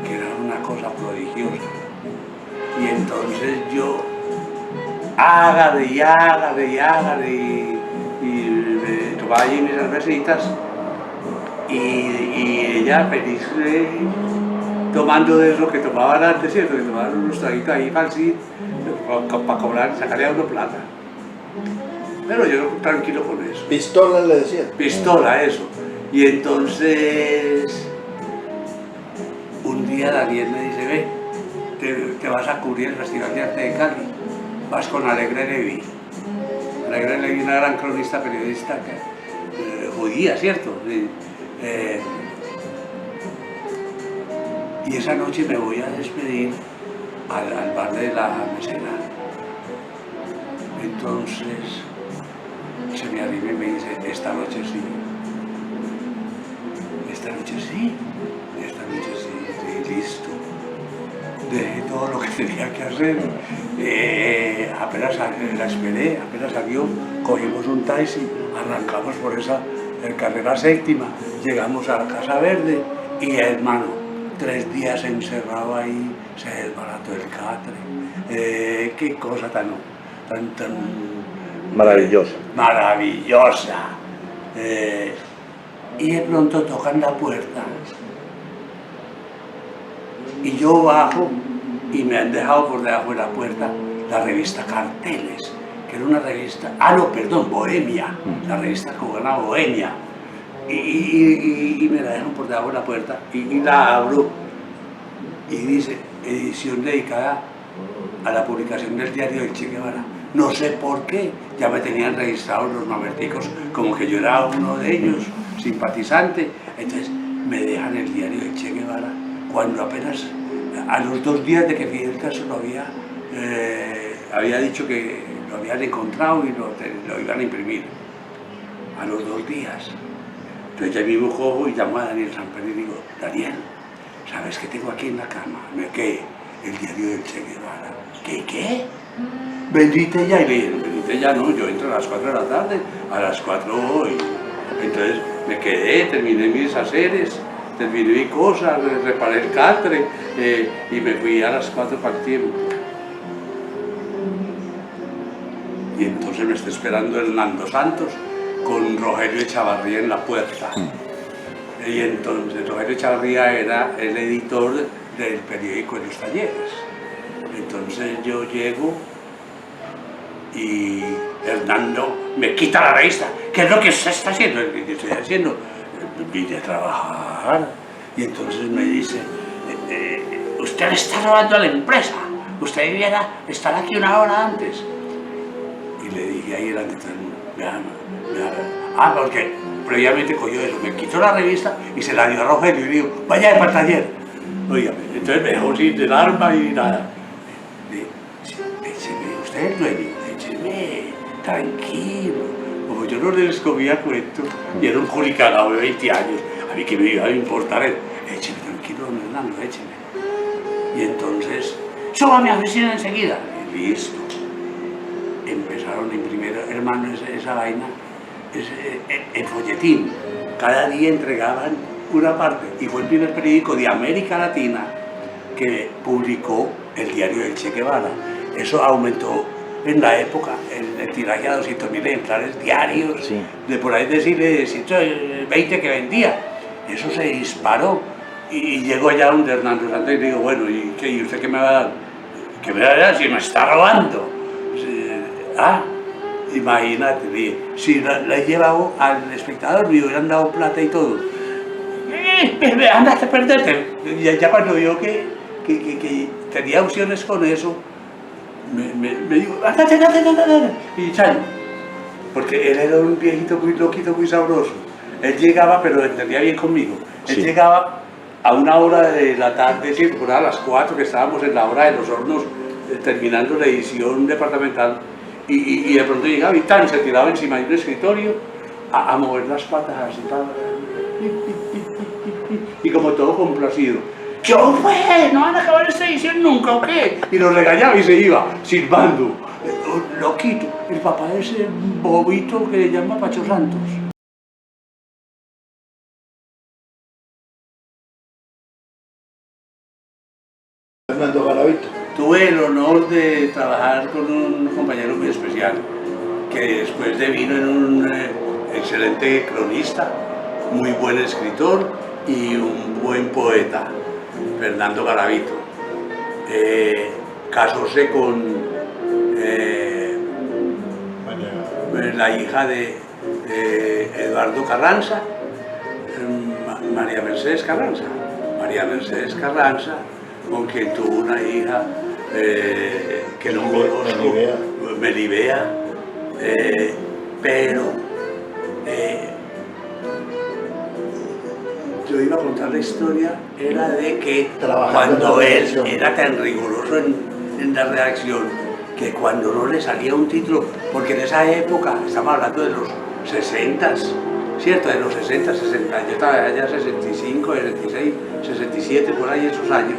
que era una cosa prodigiosa. Y entonces yo, hágale y me tomaba allí mis cervecitas y ella feliz tomando de eso que tomaban antes, ¿cierto? Que tomaban unos traguitos ahí falsitos para cobrar, sacarle a uno plata. Pero yo tranquilo con eso. Pistola le decía. Pistola, eso. Y entonces, un día Daniel me dice, ve, te vas a cubrir el Festival de Arte de Cali, vas con Alegre Levy. Alegre Levy, una gran cronista, periodista judía, ¿cierto? Y esa noche me voy a despedir al bar de la mesera. Entonces se me arriba y me dice, esta noche sí, listo. Dejé todo lo que tenía que hacer, apenas la esperé, apenas salió, cogimos un taxi, arrancamos por esa carrera séptima, llegamos a la Casa Verde y hermano, 3 días encerrado ahí, se desbarató el catre, qué cosa tan Maravillosa. maravillosa. Y de pronto tocan la puerta y yo bajo y me han dejado por debajo de la puerta la revista Carteles, que era una revista, Bohemia, la revista cubana Bohemia, y me la dejan por debajo de la puerta y la abro y dice edición dedicada a la publicación del diario del Che Guevara. No sé por qué, ya me tenían registrados los mamerticos como que yo era uno de ellos, simpatizante. Entonces me dejan el diario del Che Guevara, cuando apenas a los 2 días de que Fidel Castro lo había dicho que lo habían encontrado y lo iban a imprimir. A los 2 días. Entonces ya mismo cojo y llamo a Daniel Samper y digo, Daniel, ¿sabes qué tengo aquí en la cama? ¿Qué? El diario del Che Guevara. ¿Qué? Vendite ya, y le dije, vendite ya, no, yo entro a las 4 de la tarde, a las 4 voy. Entonces me quedé, terminé mis haceres, terminé mi cosa, reparé el catre y me fui a las 4 para el tiempo. Y entonces me está esperando Hernando Santos con Rogelio Echavarría en la puerta. Y entonces Rogelio Echavarría era el editor del periódico de los Talleres. Entonces yo llego y Hernando me quita la revista. ¿Qué es lo que usted está haciendo? ¿Qué estoy haciendo? Vine a trabajar. Y entonces me dice, usted le está robando a la empresa. Usted debiera estar aquí 1 hora antes. Y le dije ahí delante de todo el mundo, porque previamente cogió eso, me quitó la revista y se la dio a Rogelio y le dijo, vaya para el taller. Oígame, entonces me dejó sin el arma y nada. Écheme, usted es el dueño, écheme, tranquilo. Como yo no les comía cuento y era un culicagado de 20 años, a mí que me iba a importar, écheme, tranquilo, don Hernando, écheme. Y entonces, suba a mi oficina enseguida. Y listo. Empezaron a imprimir, hermano, esa vaina, el folletín. Cada día entregaban una parte y fue el primer periódico de América Latina que publicó el diario del Che Guevara. Eso aumentó en la época el tiraje a 200.000 ejemplares diarios, sí. De por ahí decirle 120 que vendía. Eso se disparó y llegó allá donde Hernando Santos y le digo, bueno, ¿y usted qué me va a dar? ¿Qué me va a dar si me está robando? Imagínate, si la he llevado al Espectador me hubieran dado plata y todo. Andate a perderte. Ya cuando vio que tenía opciones con eso, me dijo, andate. Y chale, porque él era un viejito muy loquito, muy sabroso. Él llegaba, pero entendía bien conmigo. Él sí. Llegaba a 1 hora de la tarde, sí, por a las 4 que estábamos en la hora de los hornos, terminando la edición departamental. Y de pronto llegaba y se tiraba encima de un escritorio a mover las patas así, y como todo complacido. ¿Yo pues? ¿No van a acabar esta edición nunca o qué? Y lo regañaba y se iba, silbando. Loquito, el papá de ese bobito que le llama Pacho Santos. trabajar con un compañero muy especial, que después devino en un excelente cronista, muy buen escritor y un buen poeta, Fernando Garavito. Casóse con la hija de Eduardo Carranza, María Mercedes Carranza. María Mercedes Carranza, con quien tuvo una hija que no conozco, Melibea, pero yo iba a contar la historia, era de que cuando él era tan riguroso en la redacción, que cuando no le salía un título, porque en esa época, estamos hablando de los 60s, ¿cierto? De los 60, 60, yo estaba allá 65, 66, 67, por ahí esos años,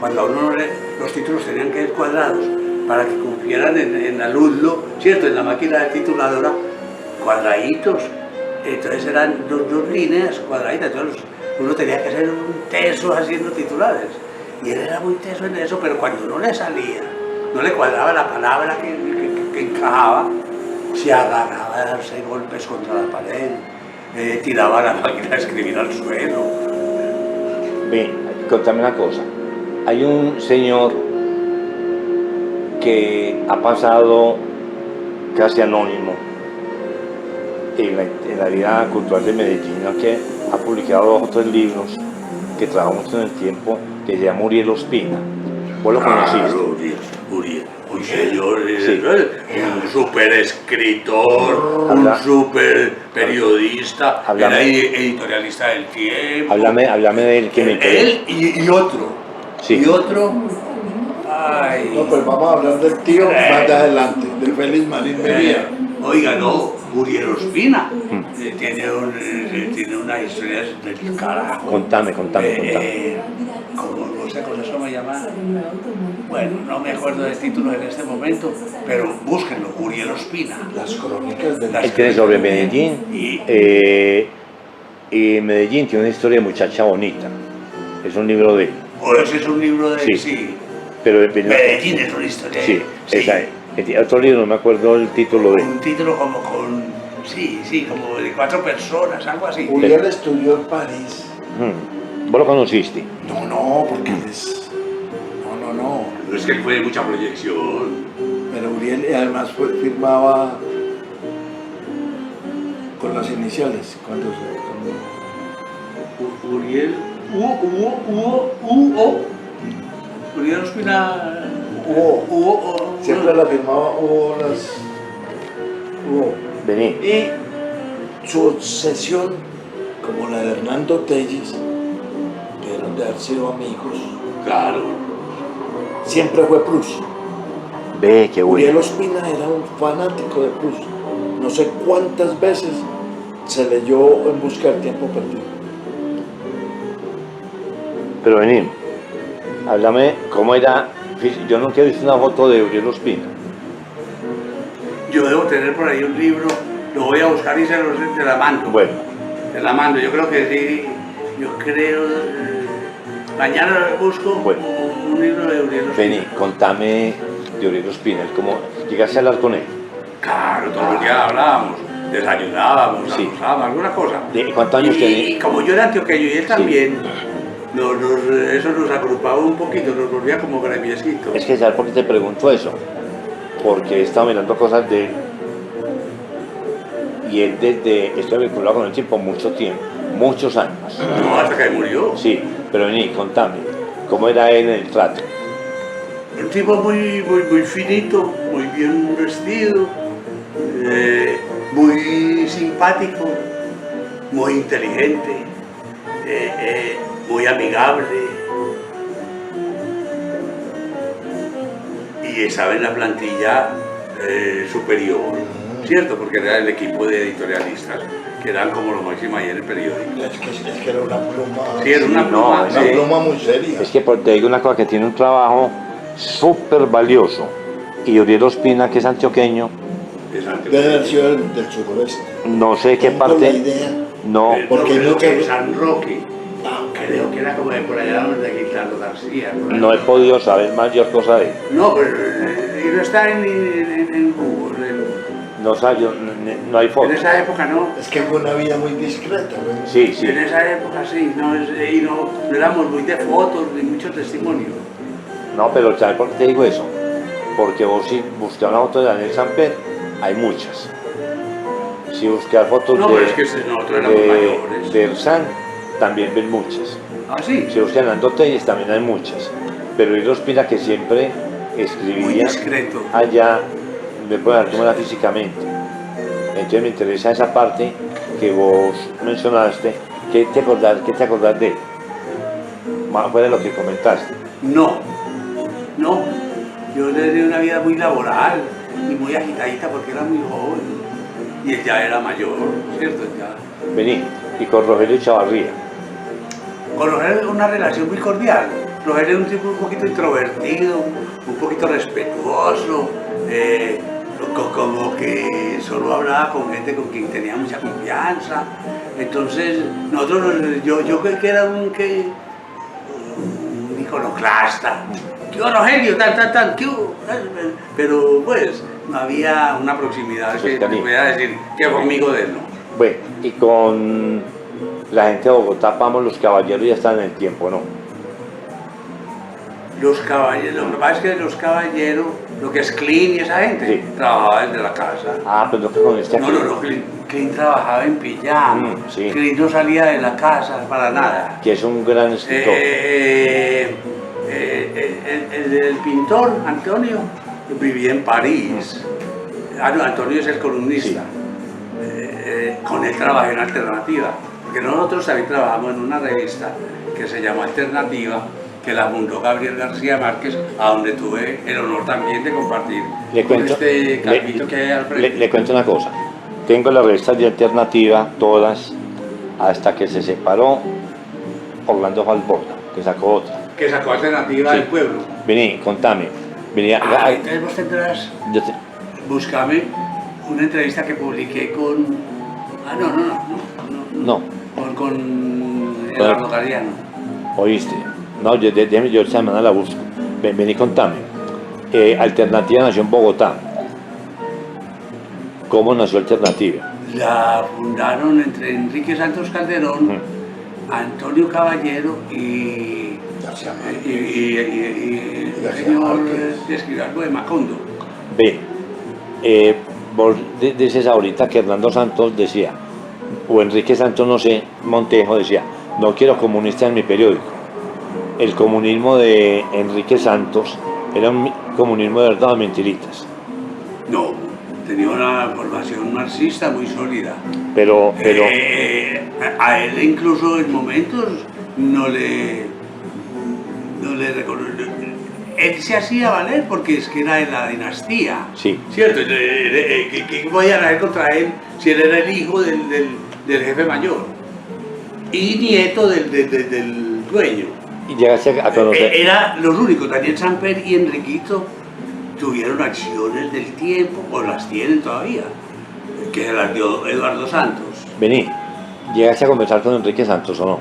cuando a uno los títulos tenían que ir cuadrados para que cumplieran en la Ludlow, ¿cierto? En la máquina de tituladora, cuadraditos, entonces eran dos líneas cuadraditas, entonces uno tenía que ser un teso haciendo titulares, y él era muy teso en eso, pero cuando no le salía, no le cuadraba la palabra que encajaba, se agarraba a darse golpes contra la pared, tiraba la máquina de escribir al suelo. Bien, contame una cosa. Hay un señor que ha pasado casi anónimo en la vida cultural de Medellín, que ha publicado 2 o 3 libros que trabajó mucho en el tiempo, que se llama Uriel Ospina. ¿Vos lo conociste? Uriel, un señor, Sí. un super escritor, un super periodista, era editorialista del Tiempo. Háblame de él, que me interesa. Él y otro. Sí. Y otro. Ay. No, pues vamos a hablar del tío más de adelante, de Félix Marín Mejía. Oiga, no, Uriel Ospina tiene una historia del carajo. Contame. ¿Cómo eso me llama? Bueno, no me acuerdo de títulos en este momento, pero búsquenlo, Uriel Ospina. Las crónicas de Él tiene sobre Medellín. Y Medellín tiene una historia de muchacha bonita. Es un libro de él. O ese es un libro de... Sí. Sí. Pero Medellín es una historia. Sí, esa es. Otro libro, no me acuerdo el título de él. Un título como con... Sí, como de 4 personas, algo así. Uriel estudió en París. ¿Vos lo conociste? No, porque es... No. No es que fue de mucha proyección. Pero Uriel además firmaba con las iniciales. Cuando Uriel... Uriel Ospina... siempre la firmaba Hugo Vení. Y su obsesión, como la de Hernando Telles, que eran de haber sido amigos, Claro. siempre fue Proust. Ve, qué Uriel bueno. Ospina era un fanático de Proust. No sé cuántas veces se leyó En busca del tiempo perdido. Pero vení, háblame cómo era. Yo nunca he visto una foto de Uriel Ospina. Yo debo tener por ahí un libro, lo voy a buscar y te la mando. Bueno, Te la mando, yo creo que sí. Yo creo... mañana busco Bueno. un libro de Uriel Ospina. vení, contame de Uriel Ospina. ¿Cómo llegaste a hablar con él? Claro, todos los días hablábamos, desayunábamos, Sí. almorzábamos, alguna cosa. ¿De cuántos años tenía? Y como yo era antioqueño y él también, eso nos agrupaba un poquito, nos volvía como gremiecitos. Es que, ¿sabes por qué te pregunto eso? Porque he estado mirando cosas de él. Y él estoy vinculado con él por mucho tiempo, muchos años. No, hasta que murió. Sí, pero vení, contame, ¿cómo era él en el trato? Un tipo muy finito, muy bien vestido, muy simpático, muy inteligente, muy amigable. Y estaba en la plantilla superior, ¿cierto? Porque era el equipo de editorialistas, que eran como lo máximo ahí en el periódico. Es que era una pluma. Sí, era una no, pluma. Una sí. pluma muy seria. Es que te digo una cosa, que tiene un trabajo súper valioso. Y Uriel Ospina, que es antioqueño, Debe haber sido del suroeste. no sé qué Tengo la parte, idea. no, porque creo no que te- San Roque, creo que era como de por allá donde Quintana García. por ahí. no he podido saber mayor cosa de él. No, pero que no está en Google. No, no hay En fotos. esa época no. Es que fue una vida muy discreta, ¿no? Sí, sí. En esa época sí, y no éramos muy de fotos ni mucho testimonio. No, pero ¿sabes por qué te digo eso? Porque vos si buscas una foto de Daniel Samper, hay muchas. Si buscas fotos No, pero es que nosotros éramos mayores. de Erzán, también ven muchas. Ah, sí. Si buscas Nando Telles, también hay muchas. Pero Iros Pina, que siempre Muy escribía discreto. allá, me puede dar tomar físicamente. Entonces me interesa esa parte que vos mencionaste. ¿Qué te acordás de él? Más fuera de lo que comentaste. No. Yo tenía una vida muy laboral y muy agitadita porque era muy joven. Y él ya era mayor, ¿cierto? Ya. Vení, y con Rogelio Chavarría. Con Rogelio una relación muy cordial. Rogelio era un tipo un poquito introvertido, un poquito respetuoso, como que solo hablaba con gente con quien tenía mucha confianza. Entonces, yo creo que era un iconoclasta. ¿Qué hubo, Rogelio? ¿Qué hubo? Pero pues no había una proximidad que te pudiera decir que fue amigo de él, ¿no? Bueno, y con la gente de Bogotá, vamos, los caballeros ya están en el tiempo, ¿no? Los caballeros, lo que pasa es que los caballeros, lo que es Clean y esa gente, Sí. trabajaba desde la casa. Ah, pero no que con este aquí. No, Clean trabajaba en pijama. Sí. Clean no salía de la casa para nada. Que es un gran escritor. El pintor, Antonio, vivía en París. No, Antonio es el columnista. Con él trabajé en Alternativa, porque nosotros también trabajamos en una revista que se llama Alternativa, que la fundó Gabriel García Márquez, a donde tuve el honor también de compartir con este calvito que hay al frente. Le cuento una cosa. Tengo las revistas de Alternativa, todas, hasta que se separó Orlando Falborda, que sacó otra. Que sacó Alternativa Sí. del pueblo. Vení, contame. Vení, Entonces vos tendrás, yo te- búscame una entrevista que publiqué con... no, Con Eduardo Galeano. oíste. No, yo esta semana la busco. Vení, contame. Alternativa nació en Bogotá. ¿Cómo nació Alternativa? La fundaron entre Enrique Santos Calderón, Ujú. Antonio Caballero y García el García señor Márquez. que escribió algo de Macondo. Ve, vos dices ahorita que Hernando Santos decía, o Enrique Santos, no sé, Montejo decía, no quiero comunistas en mi periódico. El comunismo de Enrique Santos era un comunismo de verdad o mentiritas. No, tenía una formación marxista muy sólida. Pero A él incluso en momentos no le reconoció. Él se hacía valer porque es que era de la dinastía. Sí. ¿Cierto? ¿Qué podían hacer contra él si él era el hijo del jefe mayor? Y nieto del dueño. y llegaste a conocer. Era los únicos. Daniel Samper y Enriquito tuvieron acciones del tiempo, o las tienen todavía, que se las dio Eduardo Santos. Vení, llegaste a conversar con Enrique Santos o no.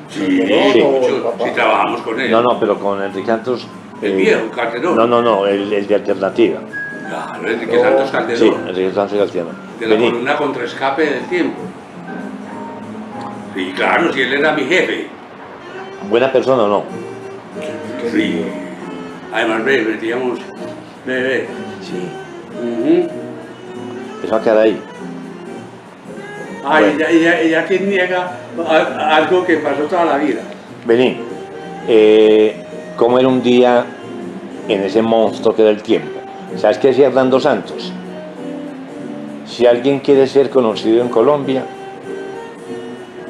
Sí, Sí. mucho, sí trabajamos con él. No, pero con Enrique Santos. El viejo, Calderón. No, el de Alternativa. Claro, Enrique Santos Sí, Calderón. Enrique Santos Calderón. De la Vení, columna Contraescape del Tiempo. Sí, claro, si él era mi jefe. ¿buena persona o no? Sí. Además, metíamos. Ve. Sí. Ujú. Eso va a quedar ahí. Ay, Bueno. ella que niega algo que pasó toda la vida. Vení, ¿cómo era un día en ese monstruo que era el tiempo? ¿Sabes qué decía Hernando Santos? Si alguien quiere ser conocido en Colombia,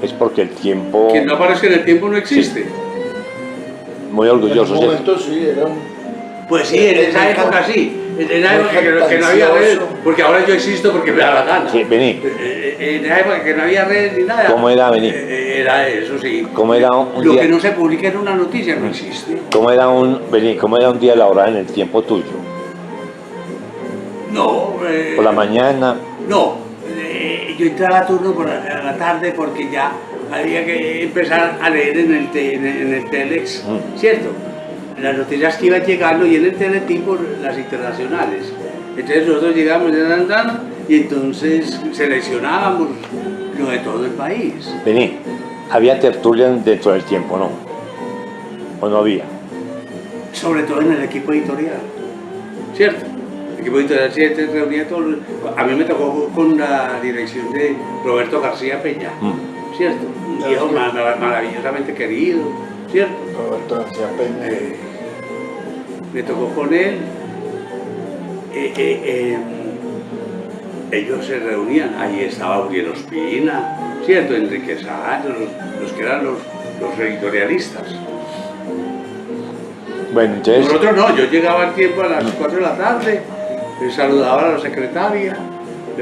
es porque el tiempo... Que no aparezca en el tiempo no existe. Muy orgulloso, En un ¿cierto? momento sí, era un... Pues sí, en esa época sí. En esa época que no había redes, porque ahora yo existo porque me da la gana. Sí, vení. En esa época que no había redes ni nada. ¿Cómo era venir? Era eso, sí. ¿Cómo era un Lo día? que no se publica en una noticia no existe. ¿Cómo era un día laboral en el tiempo tuyo? No. ¿Por la mañana? No. Yo entraba a turno por la tarde porque ya había que empezar a leer en el Telex, ¿cierto? las noticias que iban llegando y en el teletipo las internacionales. Entonces nosotros llegamos y entonces seleccionábamos lo de todo el país. Vení, había tertulia dentro del tiempo, ¿no? ¿O no había? Sobre todo en el equipo editorial, ¿cierto? El equipo editorial se reunía todos. A mí me tocó con la dirección de Roberto García Peña, ¿cierto? Un viejo maravillosamente querido, ¿cierto? Roberto García Peña. Me tocó con él. Ellos se reunían, ahí estaba Uriel Ospina, ¿cierto? Enrique Santos, los que eran los editorialistas. Bueno, entonces... Nosotros no, yo llegaba al tiempo a las 4 de la tarde, saludaba a la secretaria, a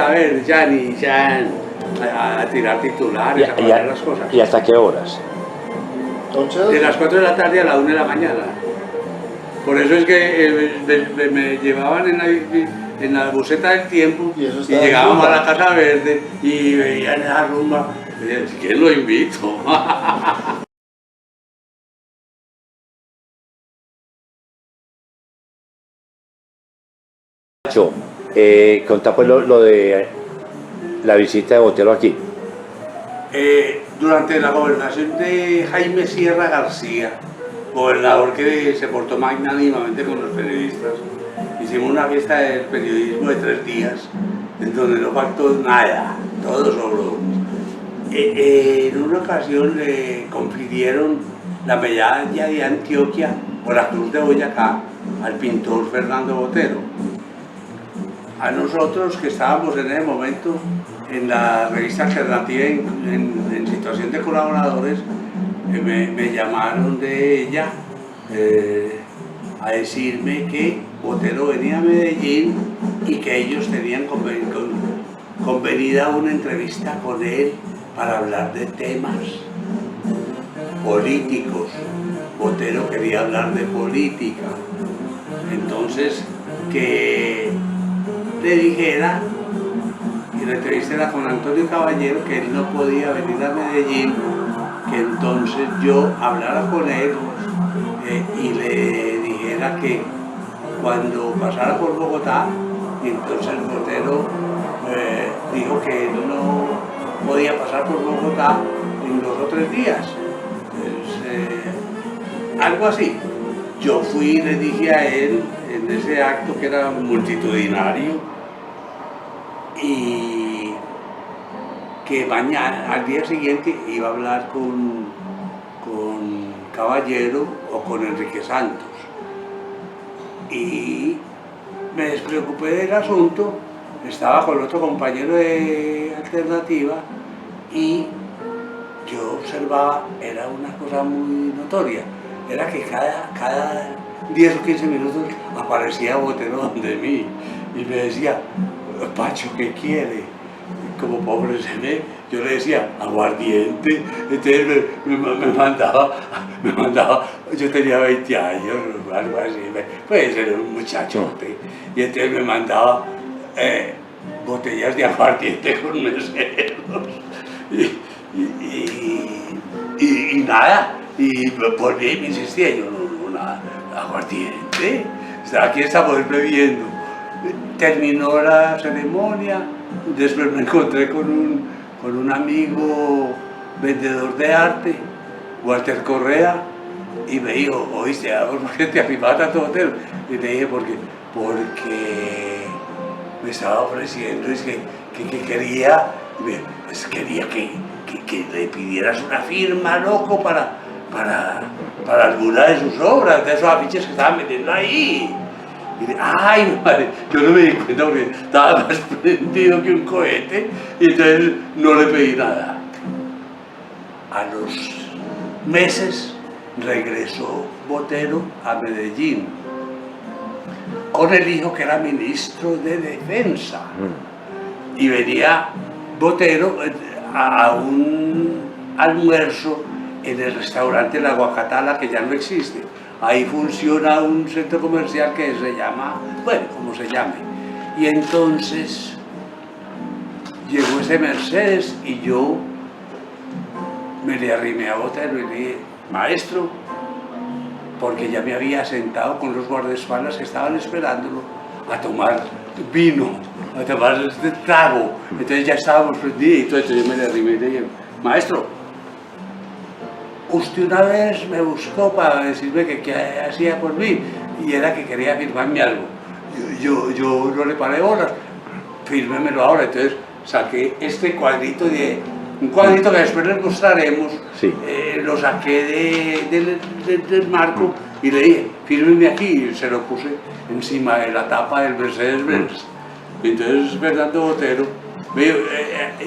ver, Gianni, a tirar titulares, a poner las cosas. ¿Y hasta qué horas? Entonces, De las 4 de la tarde a la 1 de la mañana. Por eso es que me llevaban en la buseta del tiempo Y eso y estaba llegábamos en a la Casa Verde y veían esa rumba. Y decían, ¿quién lo invito? Contá pues lo de la visita de Botero aquí. Durante la gobernación de Jaime Sierra García, gobernador que se portó magnánimamente con los periodistas, hicimos una fiesta del periodismo de 3 días, en donde no faltó nada, todo sobró. En una ocasión le confirieron la medalla de Antioquia o la Cruz de Boyacá al pintor Fernando Botero. A nosotros que estábamos en ese momento en la revista Alternativa en situación de colaboradores, me llamaron de ella a decirme que Botero venía a Medellín y que ellos tenían convenida una entrevista con él para hablar de temas políticos. Botero quería hablar de política. Entonces, que le dijera, y la entrevista era con Antonio Caballero, que él no podía venir a Medellín, que entonces yo hablara con él y le dijera que cuando pasara por Bogotá, y entonces Botero dijo que él no podía pasar por Bogotá en 2 o 3 días. Algo así. Yo fui y le dije a él en ese acto que era multitudinario y que mañana, al día siguiente, iba a hablar con Caballero o con Enrique Santos. Y me despreocupé del asunto, estaba con otro compañero de Alternativa y yo observaba, era una cosa muy notoria, era que cada 10 o 15 minutos aparecía Botero donde mí y me decía, Pacho, ¿qué quiere? Como pobre se ve, yo le decía, aguardiente. Entonces me mandaba, yo tenía 20 años, algo así, pues era un muchachote, y entonces me mandaba botellas de aguardiente con meseros, y nada, y por mí me insistía, yo no, nada, aguardiente, aquí estamos bebiendo. Terminó la ceremonia, después me encontré con un amigo vendedor de arte, Walter Correa, y me dijo, oíste, ¿por qué te arribaste a tu hotel? Y le dije, porque me estaba ofreciendo, es que quería, pues quería que le pidieras una firma, loco, para alguna de sus obras, de esos afiches que estaban metiendo ahí. Y dije, ay, madre, yo no me di cuenta porque estaba más prendido que un cohete y entonces no le pedí nada. A los meses regresó Botero a Medellín con el hijo que era ministro de Defensa. Y venía Botero a un almuerzo en el restaurante La Guacatala, que ya no existe. Ahí funciona un centro comercial que se llama, bueno, como se llame. Y entonces llegó ese Mercedes y yo me le arrimé a Botero y le dije, maestro, porque ya me había sentado con los guardaespaldas que estaban esperándolo a tomar vino, a tomar este trago. Entonces ya estábamos prendidos, entonces yo me le arrimé y le dije, maestro, usted una vez me buscó para decirme que qué hacía por mí, y era que quería firmarme algo. Yo no le paré bolas, fírmemelo ahora. Entonces saqué este cuadrito un cuadrito que después les mostraremos, Sí. lo saqué del marco y le dije, fírmeme aquí, y se lo puse encima de la tapa del Mercedes-Benz. Entonces Fernando Botero me dijo,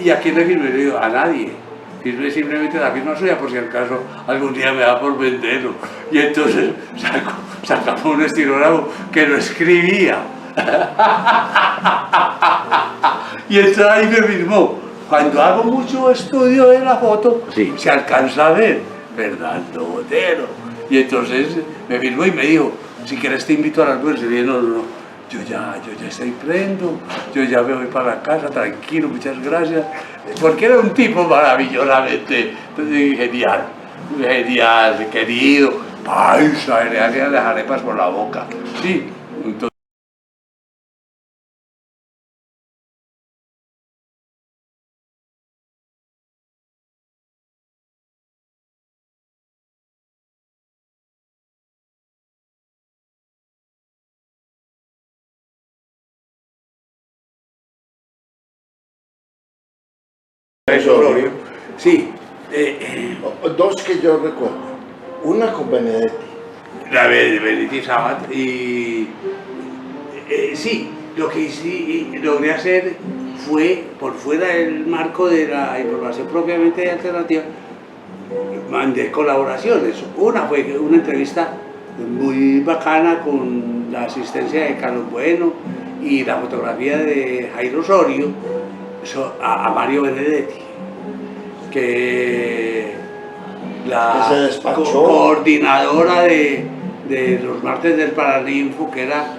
¿y a quién le firmé? Le digo, a nadie. Firmé simplemente la firma suya por si al caso algún día me da por venderlo. Y entonces sacamos un estilógrafo que lo escribía. Y entonces ahí me firmó. Cuando hago mucho estudio de la foto, Sí. se alcanza a ver Fernando Botero. Y entonces me firmó y me dijo, si quieres te invito a las almuerzo. Y le dije, no, yo ya estoy prendo, yo ya me voy para la casa, tranquilo, muchas gracias. Porque era un tipo maravillosamente genial, querido, paisa, le hacía las arepas por la boca. Sí, entonces, Osorio. sí, Dos que yo recuerdo. Una con Benedetti. la Benedetti Sabat y sí, lo que sí logré hacer fue, por fuera del marco de la información propiamente alternativa, mandé colaboraciones. Una fue una entrevista muy bacana con la asistencia de Carlos Bueno y la fotografía de Jairo Osorio a Mario Benedetti, que la Que se despachó. coordinadora de los martes del Paraninfo, que era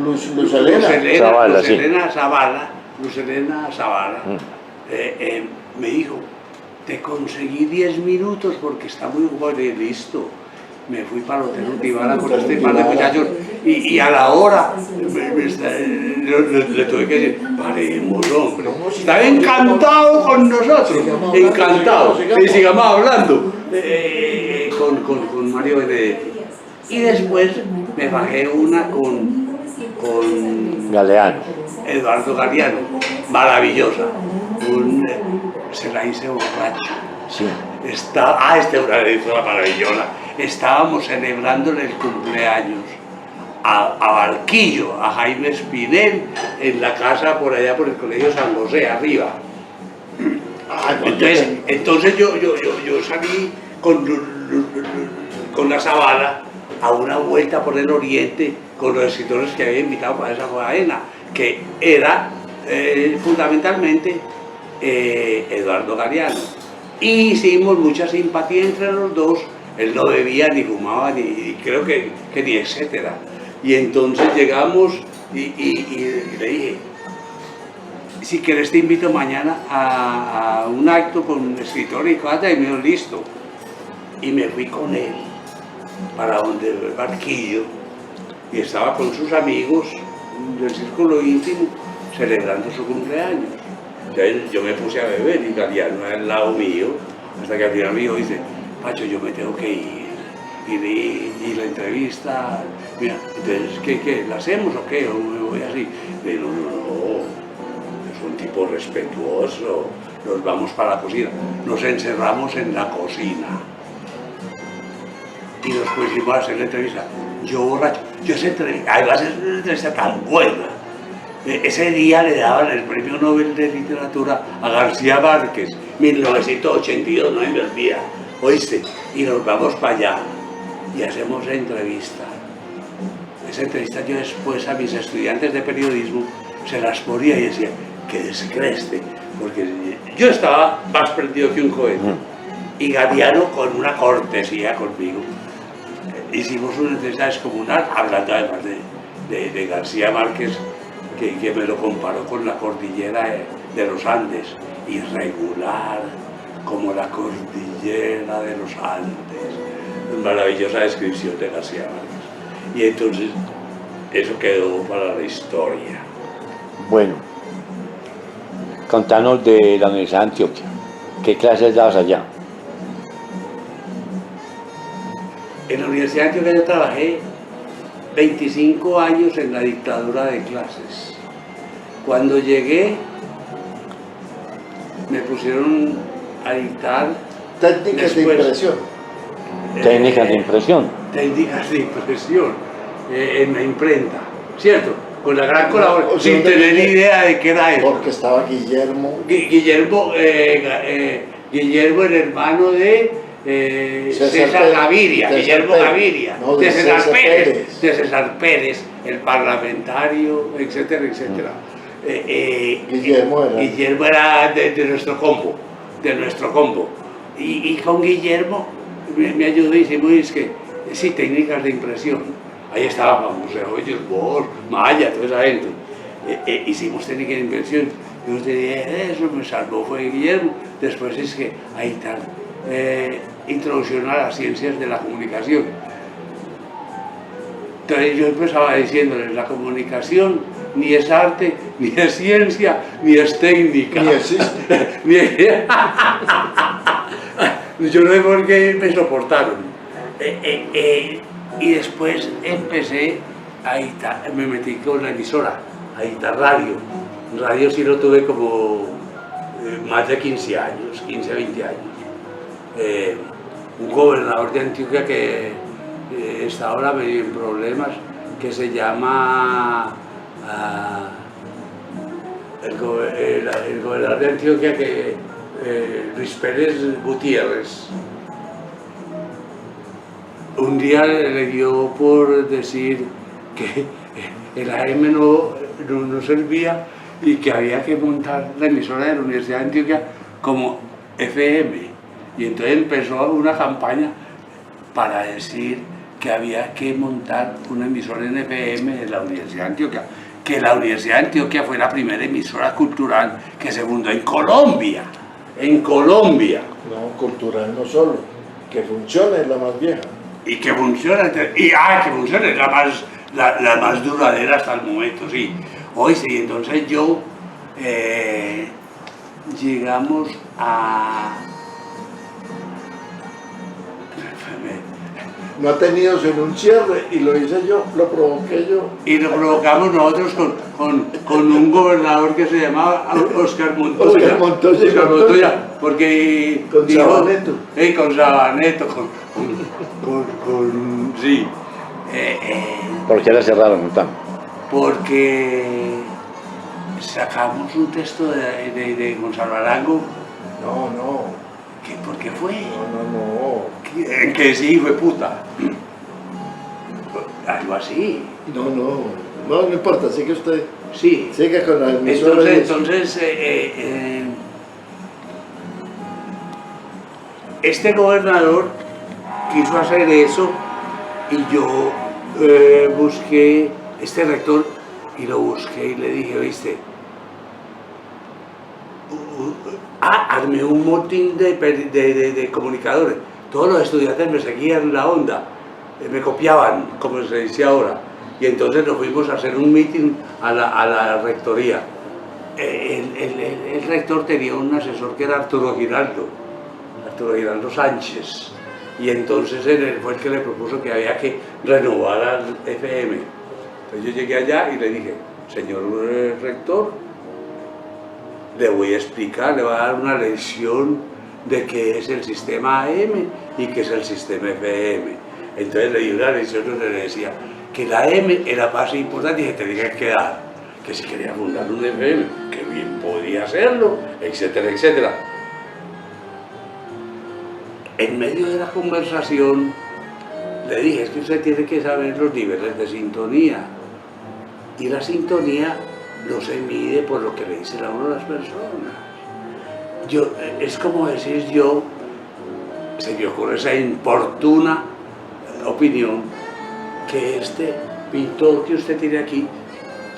Lucelena. Zavala, sí. Lucelena Zavala, me dijo, te conseguí 10 minutos porque está muy ocupado. Y listo. Me fui para el Hotel Urtibala con este par de muchachos y a la hora le tuve que decir, paremos, hombre. Estaba encantado con nosotros, encantado. Y sigamos hablando con Mario Benedetti. Y después me bajé una con Galeano. Eduardo Galeano, maravillosa. Se la hice borracho. Sí. Esta es una anécdota maravillosa. Estábamos celebrándole el cumpleaños a Barquillo, a Jaime Espinel, en la casa por allá por el Colegio San José, arriba. Entonces yo salí con la Zavala a una vuelta por el oriente con los escritores que había invitado para esa faena, que era fundamentalmente Eduardo Galeano. Y hicimos mucha simpatía entre los dos. Él no bebía ni fumaba, ni creo que ni etcétera. Y entonces llegamos y le dije, si quieres te invito mañana a un acto con un escritor y cosas, y me dijo, listo. Y me fui con él para donde el Barquillo, y estaba con sus amigos del círculo íntimo celebrando su cumpleaños. Entonces yo me puse a beber y Galeano al lado mío, hasta que al final me dice, Pacho, yo me tengo que ir. Y la entrevista, mira, entonces, ¿qué? ¿La hacemos o qué? ¿O me voy así? Pero no, es un tipo respetuoso, nos vamos para la cocina, nos encerramos en la cocina y nos pusimos a hacer la entrevista. Yo borracho, además es una entrevista tan buena. Ese día le daban el premio Nobel de Literatura a García Márquez, 1982, no me olvida, ¿oíste? Y nos vamos para allá y hacemos la entrevista. Esa entrevista yo después a mis estudiantes de periodismo se las ponía y decía, que descreste, porque yo estaba más prendido que un cohete. Y Galeano con una cortesía conmigo. Hicimos una entrevista descomunal hablando además de García Márquez, que me lo comparó con la cordillera de los Andes, irregular como la cordillera de los Andes, maravillosa descripción de García Márquez. Y entonces eso quedó para la historia. Bueno, contanos de la Universidad de Antioquia. ¿Qué clases dabas allá? En la Universidad de Antioquia yo trabajé 25 años en la dictadura de clases. Cuando llegué, me pusieron a dictar Técnicas de impresión. Técnicas de impresión. Técnicas de impresión en la imprenta, ¿cierto? Con la gran colaboración, O sea, sin tener ni idea de qué era eso. Porque estaba Guillermo. Guillermo, el hermano de César Gaviria, Guillermo Gaviria, No, de César Pérez, Pérez. de César Pérez, el parlamentario, etcétera, etcétera. Guillermo era de nuestro combo, y con Guillermo me ayudó y hicimos, es que sí, técnicas de impresión. Ahí estaba José Hoyos, Bosch, Maya, toda esa gente. Hicimos técnicas de impresión. Yo te dije, eso me salvó, fue Guillermo. Después es que ahí tal, introducción a las ciencias de la comunicación. Entonces yo empezaba diciéndoles, la comunicación ni es arte, ni es ciencia, ni es técnica. Ni existe. Yo no sé por qué me soportaron. Y después empecé a editar, me metí con la emisora, a editar radio. Radio sí lo tuve como más de 15 años, 15, 20 años. Un gobernador de Antioquia que está ahora medio en problemas, que se llama el gobernador de Antioquia, que Luis Pérez Gutiérrez. Un día le dio por decir que el AM no servía y que había que montar la emisora de la Universidad de Antioquia como FM. Y entonces empezó una campaña para decir que había que montar una emisora en FM en la Universidad de Antioquia. Que la Universidad de Antioquia fue la primera emisora cultural que se fundó en Colombia. En Colombia. No, cultural no solo. Que funcione es la más vieja. Y que funciona, que funciona, es la más duradera hasta el momento, sí. Hoy sí, entonces yo llegamos a... No ha tenido sino un cierre y lo hice yo, lo provoqué yo. Y lo provocamos nosotros con un gobernador que se llamaba Oscar Montoya. Oscar Montoya. Porque con dijo, Sabaneto. Con Sabaneto, sí. ¿Por qué la cerraron, Montano? Porque sacamos un texto de Gonzalo Arango. No. ¿Por qué fue? No. Que sí, fue puta. Algo así. No importa, sigue usted. Sí. Sigue con la emisora. Entonces este gobernador quiso hacer eso y yo busqué este rector y lo busqué y le dije, ¿viste? Armé un motín de comunicadores. Todos los estudiantes me seguían la onda, me copiaban, como se dice ahora. Y entonces nos fuimos a hacer un meeting a la rectoría. El rector tenía un asesor que era Arturo Giraldo Sánchez. Y entonces él fue el que le propuso que había que renovar al FM. Entonces yo llegué allá y le dije, señor rector, le voy a explicar, le voy a dar una lección de qué es el sistema AM y qué es el sistema FM. Entonces le di una lección donde le decía que la AM era más importante y que tenía que quedar, que si quería fundar un FM, que bien podía hacerlo, etcétera, etcétera. En medio de la conversación le dije, es que usted tiene que saber los niveles de sintonía, y la sintonía no se mide por lo que le dicen a uno las personas. Es como decir se me ocurre esa importuna opinión, que este pintor que usted tiene aquí,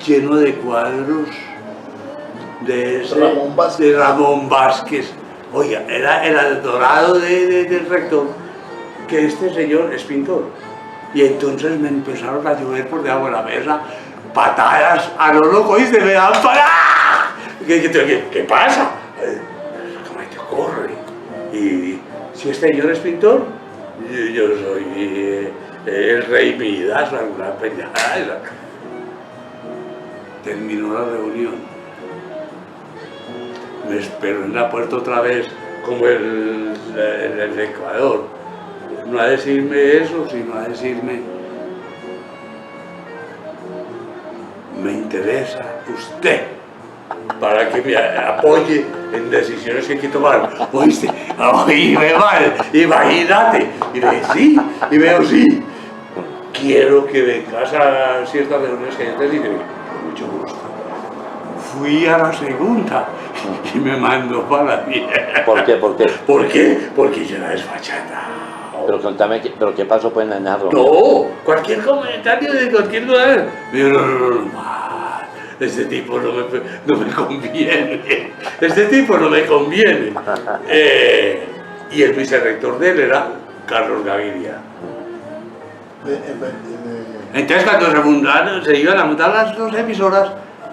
lleno de cuadros de Ramón Vázquez, oiga, era el dorado del rector, que este señor es pintor. Y entonces me empezaron a llover por debajo de la mesa, patadas a lo loco, y se me dan para... ¿Qué pasa? ¿Cómo te ocurre? Y si este señor es pintor, yo soy el rey Midas, alguna pendejada esa. Terminó la reunión. Me esperó en la puerta otra vez, como el Ecuador. No a decirme eso, sino a decirme: me interesa usted para que me apoye en decisiones que hay que tomar. ¿Oíste? Oíme mal, imagínate. Y le dije, sí, y veo, sí. Quiero que vengas a ciertas reuniones que hay antes, y le dije, con mucho gusto. Fui a la segunda y me mandó para la mierda. ¿Por qué? ¿Por qué? ¿Por qué? Porque yo era desfachata. Pero contame, ¿pero qué pasó pues en la reunión? No, cualquier comentario de cualquier lugar. Digo, no, este tipo no me conviene. Este tipo no me conviene. Y el vicerrector de él era Carlos Gaviria. Entonces, cuando se iban a montar las dos emisoras,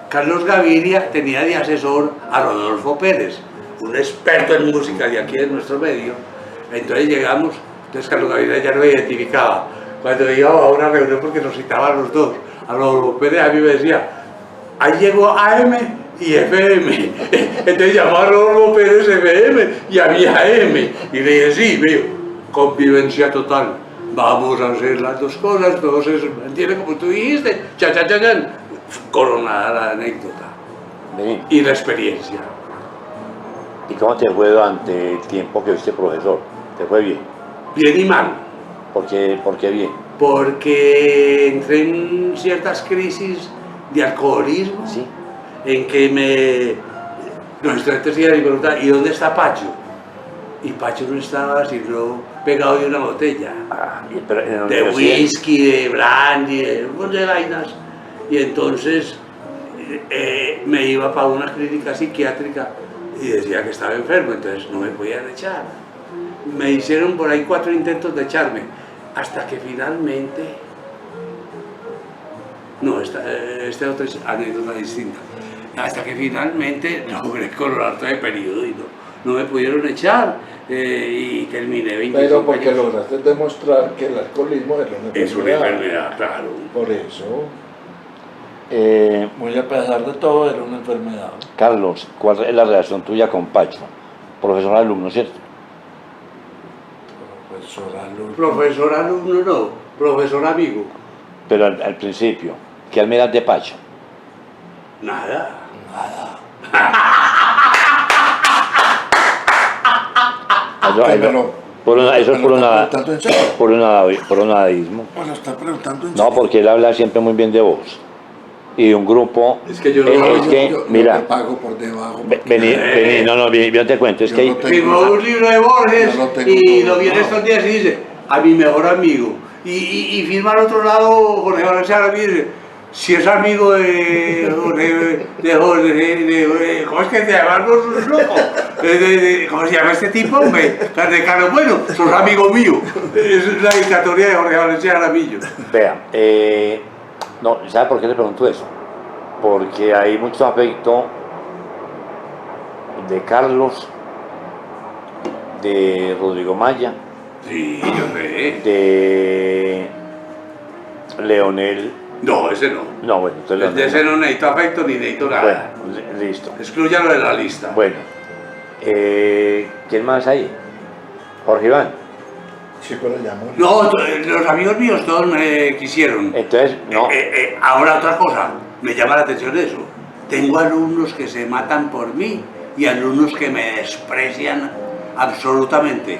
Carlos Gaviria tenía de asesor a Rodolfo Pérez, un experto en música de aquí de nuestro medio. Entonces llegamos, entonces Carlos Gaviria ya lo identificaba. Cuando íbamos a una reunión, porque nos citaba a los dos, a Rodolfo Pérez, a mí me decía, ahí llegó AM y FM. Entonces llamó a Rodolfo Pérez FM y a mí AM. Y le dije, sí, veo, convivencia total. Vamos a hacer las dos cosas, entonces, ¿entiendes? Como tú dijiste, coronada la anécdota. Vení. Y la experiencia. ¿Y cómo te fue durante el tiempo que fuiste profesor? ¿Te fue bien? Bien y mal. ¿Por qué bien? Porque entré en ciertas crisis de alcoholismo, Sí. en que los estudiantes iban y preguntaban, ¿y dónde está Pacho? Y Pacho no estaba sino pegado de una botella. Pero en la De universidad- whisky, de brandy, de un montón de vainas. Y entonces me iba para una clínica psiquiátrica y decía que estaba enfermo, entonces no me podían echar. Me hicieron por ahí 4 intentos de echarme, hasta que finalmente... No, esta otra anécdota distinta. Hasta que finalmente logré coronar todo el periodo y no me pudieron echar, y terminé 25 Pero porque años. lograste demostrar que el alcoholismo era una Es una enfermedad. enfermedad, claro. Por eso, muy a pesar de todo, era una enfermedad. Carlos, ¿cuál es la relación tuya con Pacho? Profesor alumno, ¿cierto? Profesor alumno. Profesor alumno no, profesor amigo. Pero al principio, ¿qué admiras de Pacho? Nada. Eso es por un preguntando en serio. nadadismo. Me lo está preguntando en No, serio. porque él habla siempre muy bien de vos. Y de un grupo... Es que yo no es yo- que, Yo mira, te pago por debajo. vení, yo te cuento, es Yo que no hay- te- firmó un libro de Borges Yo no tengo y todo, lo viene no. estos días y dice, a mi mejor amigo. Y firma al otro lado Jorge Valenciano y dice, si es amigo de ¿cómo es que se llama? Loco. ¿Cómo se llama este tipo? Hombre, Carlos, bueno, sos amigo mío. Es la dedicatoria de Jorge Valenciano Aramillo. vea, no, ¿sabe por qué le pregunto eso? Porque hay mucho afecto de Carlos, de Rodrigo Maya, Sí, yo sé. de Leonel. No, ese no. No, bueno, entonces De ese no necesito afecto ni necesito nada. Bueno, listo. Exclúyalo de la lista. Bueno, ¿quién más hay? Jorge Iván. Sí, pero ya murió. No, los amigos míos todos me quisieron. Entonces, no. Ahora otra cosa, me llama la atención eso. Tengo alumnos que se matan por mí y alumnos que me desprecian absolutamente.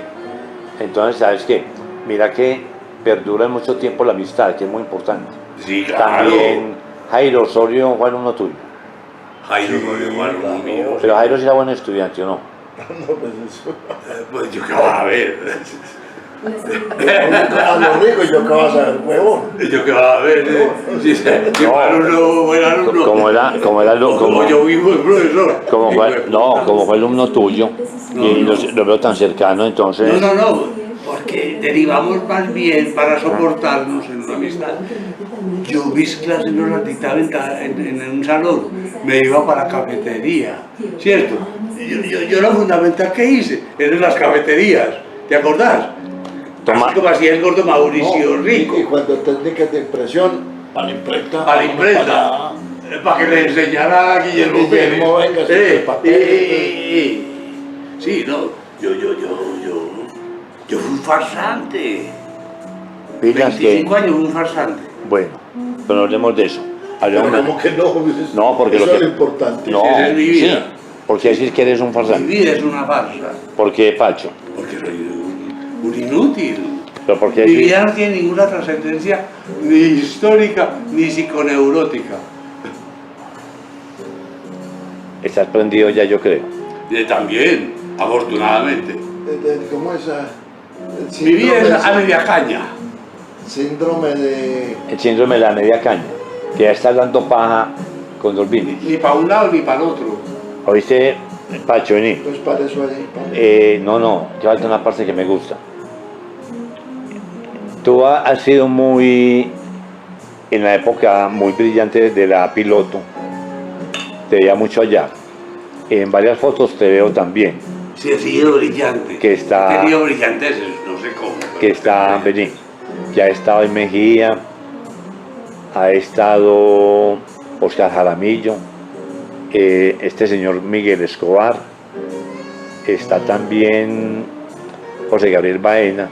Entonces, ¿sabes qué? Mira que perdura mucho tiempo la amistad, que es muy importante. Sí, claro. También Jairo Osorio fue alumno tuyo. Jairo Sí, Osorio fue alumno claro. mío. Pero Jairo sí era buen estudiante, ¿o no? No, pues eso. Pues yo qué voy a ver. A lo rico, yo qué vas a ver, huevón. Yo qué voy a ver. Si fue alumno, buen alumno. Como Como yo mismo el profesor. como fue alumno tuyo y lo veo tan cercano, entonces... No. porque derivamos más bien para soportarnos en una amistad. Yo mis clases no las dictaba en un salón, me iba para la cafetería, ¿cierto? Yo lo fundamental que hice era en las cafeterías, ¿te acordás? Así como hacía el gordo Mauricio Rico. Y cuando técnicas de impresión, a la imprenta. A la imprenta, para que le enseñara a Guillermo Pérez. Venga, el papel. Sí, no, yo fui un farsante. Pilas 25 que... años fui un farsante. Bueno, pero no hablemos de eso. Hablemos Pero como que no, No, porque eso lo que... es lo importante. No, Esa es mi vida. sí. ¿Por qué decís que eres un Mi farsante? vida es una farsa, ¿Por qué, Pacho? porque soy un inútil. ¿Pero por qué Mi decís? vida no tiene ninguna trascendencia ni histórica ni psiconeurótica. Estás prendido ya, yo creo. También, afortunadamente. ¿Cómo es? Mi vida es a media caña. Síndrome de... El síndrome de la media caña, que ya estás dando paja con Dolbini. Ni para un lado ni para el otro. ¿Oíste, Pacho, vení? Pues para eso ahí. No, que falta una parte que me gusta. Tú has sido muy, en la época muy brillante de la piloto, te veía mucho allá. En varias fotos te veo también, Sí, ha sido brillante. Que está- He tenido brillanteces, no sé cómo. que está, vení, que ha estado en Mejía, ha estado Oscar Jaramillo, este señor Miguel Escobar, está también José Gabriel Baena,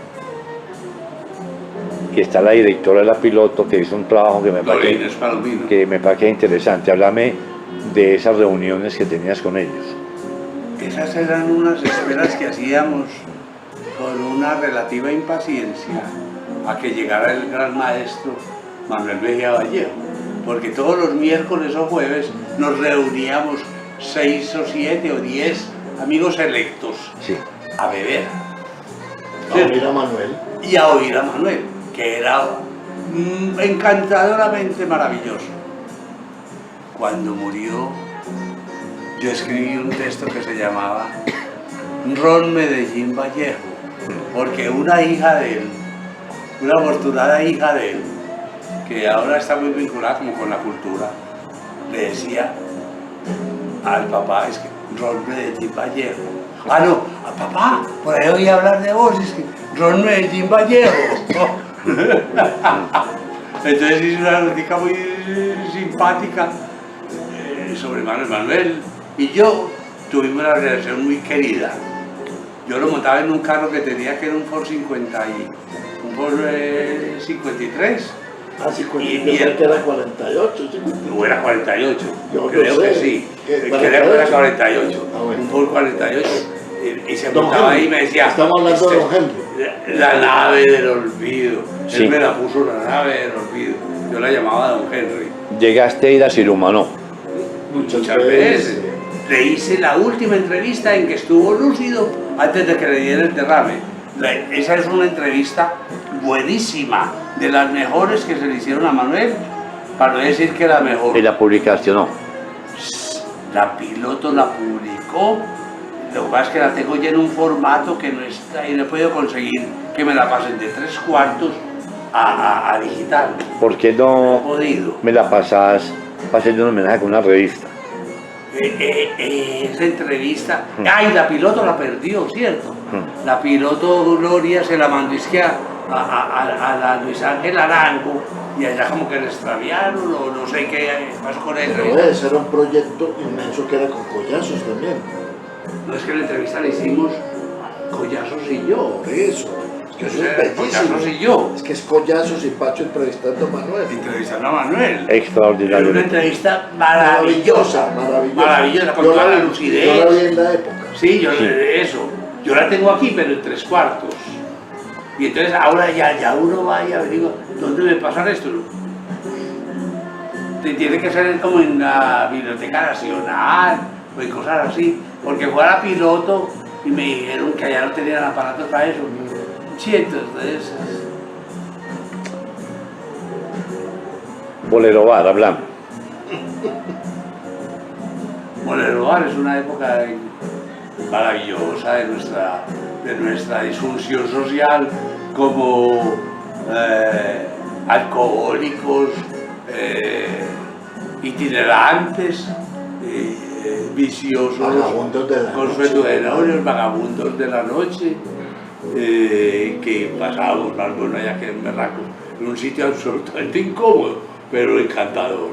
y está la directora de la piloto que hizo un trabajo que me Lorena parece Espalomino. interesante. Háblame de esas reuniones que tenías con ellos. Esas eran unas esperas que hacíamos con una relativa impaciencia a que llegara el gran maestro Manuel Mejía Vallejo, porque todos los miércoles o jueves nos reuníamos 6 o 7 o 10 amigos selectos Sí. a beber Mira Manuel. y a oír a Manuel, que era encantadoramente maravilloso. Cuando murió, yo escribí un texto que se llamaba Ron Medellín Vallejo, porque una hija de él, una afortunada hija de él, que ahora está muy vinculada como con la cultura, le decía al papá, es que Ron Medellín Vallejo. Ah, no, papá, por ahí oí hablar de vos, es que Ron Medellín Vallejo. Entonces hice una notica muy simpática sobre Manuel, y yo tuvimos una relación muy querida. Yo lo montaba en un carro que tenía, que era un Ford 53. Ah, 50, Y yo creo el- que era 48, 50. No era 48, Yo no creo sé. que sí. ¿Qué? Creo que era 48, Ah, bueno. un Ford 48. Y se Don montaba ahí y Henry. me decía: Estamos hablando de Don La nave del olvido. Sí. Él me la puso, la nave del olvido. Yo la llamaba Don Henry. Llegaste a ir a Cirumanó. Muchas veces. Le hice la última entrevista en que estuvo lúcido antes de que le diera el derrame. Esa es una entrevista buenísima, de las mejores que se le hicieron a Manuel, para no decir que la mejor. Y la publicación no. La piloto la publicó, lo que pasa es que la tengo ya en un formato que no está y no he podido conseguir que me la pasen de 3/4 a digital. ¿Por qué No he no podido. me la pasas haciendo un homenaje con una revista? Esa entrevista, ay, la piloto la perdió, ¿cierto? Mm. La piloto Gloria se la mandó es que a la Luis Ángel Arango, y allá como que la extraviaron, o no sé qué pasó con él. Pero ese era un proyecto inmenso que era con collazos también. No es que la entrevista la hicimos Collazos y yo. Por eso. Es que eso es Collazos bellísimo. y yo, Es que es collazos y Pacho entrevistando a Manuel. entrevistando a Manuel. Era Extraordinario. una entrevista maravillosa, maravillosa, con Yo toda la Yo la lucidez. vi en la época. Sí, Sí. eso. Yo la tengo aquí, pero en 3/4. Y entonces ahora ya uno va y averigua, ¿dónde me pasan esto? Tiene que ser como en la Biblioteca Nacional o en cosas así, porque fue a la piloto y me dijeron que allá no tenían aparatos para eso. Cientos de esas. Bolero Bar, hablamos. Bolero Bar es una época maravillosa de de nuestra disfunción social como alcohólicos, itinerantes, viciosos, Vagabundos de la consuetudinarios, vagabundos de la noche, que pasábamos las buenas ya que en Berracos, en un sitio absolutamente incómodo, pero encantador.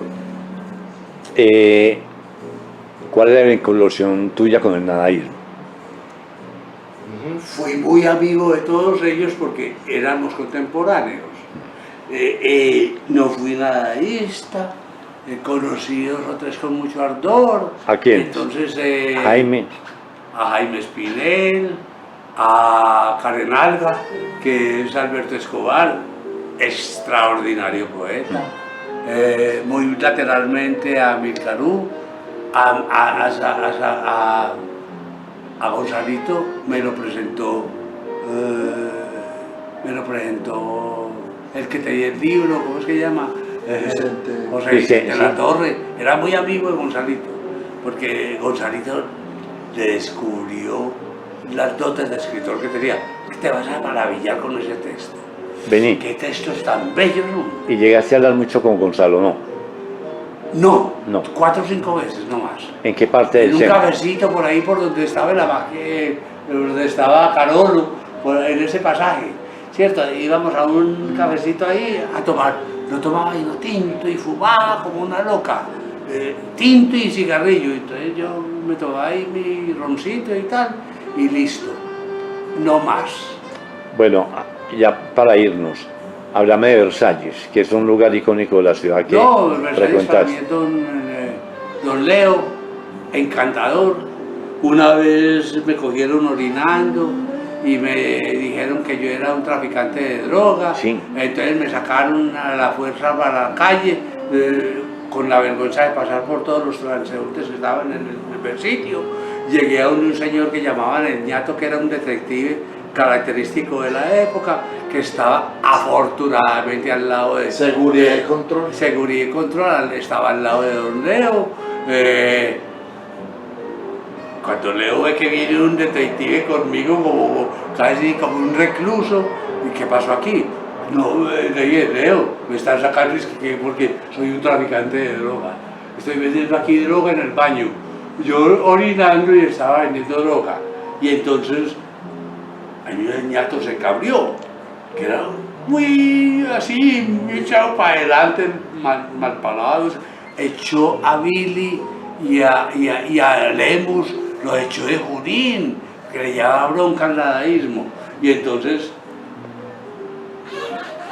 ¿Cuál era la vinculación tuya con el nadaísmo? Fui muy amigo de todos ellos porque éramos contemporáneos. No fui nadaísta, conocí dos o tres con mucho ardor. ¿A quién? Entonces, Jaime. a Jaime Espinel, a Karen Alga, que es Alberto Escobar, extraordinario poeta, muy lateralmente a Milcarú, a Gonzalito me lo presentó el que tenía el libro, ¿cómo es que se llama? José Vicente de la Torre. Era muy amigo de Gonzalito, porque Gonzalito le descubrió las dotes de escritor que tenía. Te vas a maravillar con ese texto. Vení. ¿Qué textos tan bellos, no? ¿Y llegaste a hablar mucho con Gonzalo, no? No, 4 o 5 veces, no más. ¿En qué parte del En un centro? cafecito por ahí, por donde estaba donde estaba Carolo, en ese pasaje, ¿cierto? Íbamos a un cafecito ahí a tomar. Yo tomaba vino tinto y fumaba como una loca, tinto y cigarrillo. Entonces yo me tomaba ahí mi roncito y tal, y listo, no más. Bueno, ya para irnos, háblame de Versalles, que es un lugar icónico de la ciudad que No, Versalles para mí frecuentaste. es don Leo, encantador. Una vez me cogieron orinando y me dijeron que yo era un traficante de droga. Sí. Entonces me sacaron a la fuerza para la calle con la vergüenza de pasar por todos los transeúntes que estaban en el primer sitio. Llegué a un señor que llamaban el ñato, que era un detective característico de la época, que estaba afortunadamente al lado de Seguridad y control. Seguridad y control, estaba al lado de don Leo. Cuando Leo ve que viene un detective conmigo, casi como un recluso, ¿y qué pasó aquí? No, le dije, Leo, me están sacando porque soy un traficante de droga. Estoy vendiendo aquí droga en el baño. Yo orinando y estaba vendiendo droga. Y entonces, a mí el ñato se cabrió, que era muy así, echado para adelante, mal parados. Echó a Billy y a Lemus, lo echó de Junín, que le llevaba bronca al nadaísmo. Y entonces,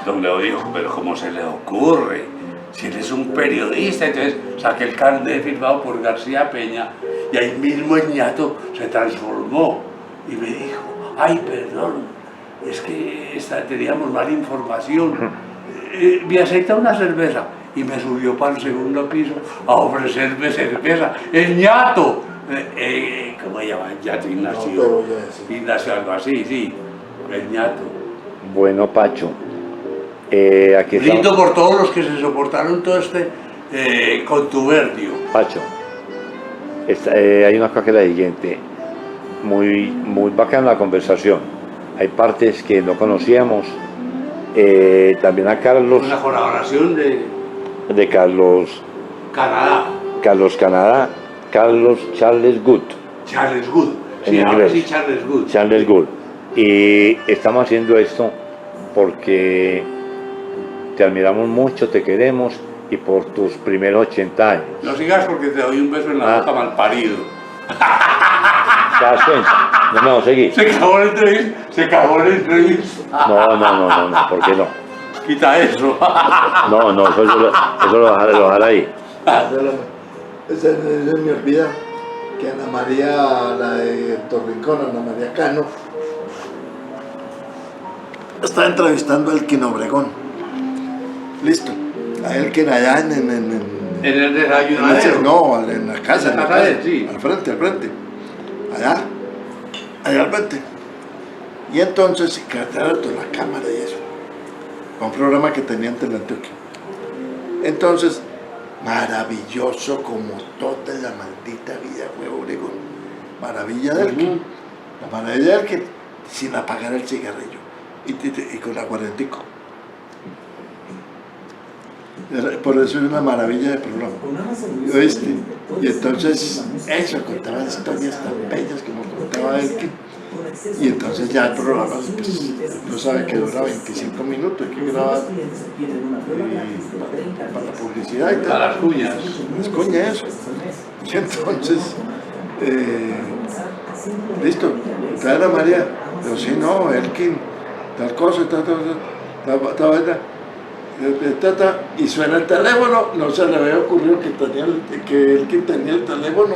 don Leo dijo, pero ¿cómo se le ocurre? Si él es un periodista. Entonces saqué el carnet firmado por García Peña y ahí mismo el ñato se transformó y me dijo, ay, perdón, es que teníamos mala información, me acepta una cerveza. Y me subió para el segundo piso a ofrecerme cerveza. ¡El ñato! ¿Cómo se llama? El ñato Ignacio. No te voy a decir. Ignacio, algo así, sí. El ñato. Bueno, Pacho, aquí Brindo estamos. por todos los que se soportaron todo este contubernio. Pacho, hay una cosa que es la siguiente, muy bacana la conversación. Hay partes que no conocíamos. También a Carlos, Una colaboración de Carlos Canadá. Charles Good. Charles Good. En Sí, ahora inglés. sí, Charles Good. Charles Good. Y estamos haciendo esto porque te admiramos mucho, te queremos y por tus primeros 80 años. No sigas porque te doy un beso en la boca mal parido. ¿Te das cuenta? No, seguí. Se acabó la entrevista. No, ¿por qué no? Quita eso. No, eso lo dejaré ahí. Se me olvida que Ana María, la de Torrincón, Ana María Cano, estaba entrevistando al Elkin Obregón. Listo. A Elkin allá en En el desayunadero. no, en la casa, En la casa de él, sí. al frente. Allá al frente. Y entonces, y toda la cámara y eso. Un programa que tenía en Teleantioquia. Entonces, maravilloso como toda la maldita vida, fue Obregón. Maravilla del Elkin. La maravilla del Elkin. sin apagar el cigarrillo y con aguardientico. Por eso es una maravilla de programa. ¿Oíste? Y entonces eso, contaba historias tan bellas como contaba Elkin. Y entonces ya el programa, pues, no sabe que dura 25 minutos, hay que grabar para la publicidad y tal. Para las cuñas. Las cuñas, eso. Y entonces, listo, trae a María. Yo, sí, no, Elkin, tal cosa, y suena el teléfono, no se le había ocurrido que Elkin tenía el teléfono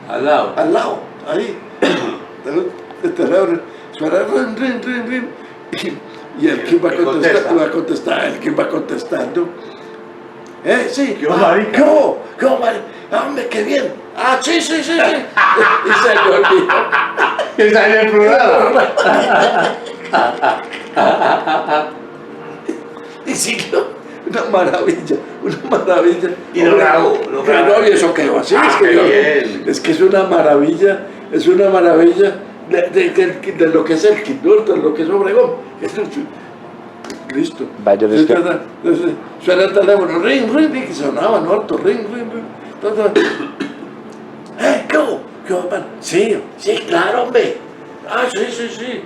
Al lado. ahí. El teléfono suena rin, y Elkin va contestando. Sí. ¿Qué hubo, marica? ¿Qué hubo, marica? Hombre, qué bien. Sí. Y se le olvidó. ¿Qué sale el programa? Y siguió. Una maravilla. Y lo grabó. No, y eso quedó así. Bien. Es que es una maravilla de lo que es el Quindor, de lo que es Obregón. Listo. Vaya, es que- Suena el teléfono, ring, y sonaba, ¿no? Harto, ring. ¿Qué hubo? Man? Sí, claro, hombre. Sí.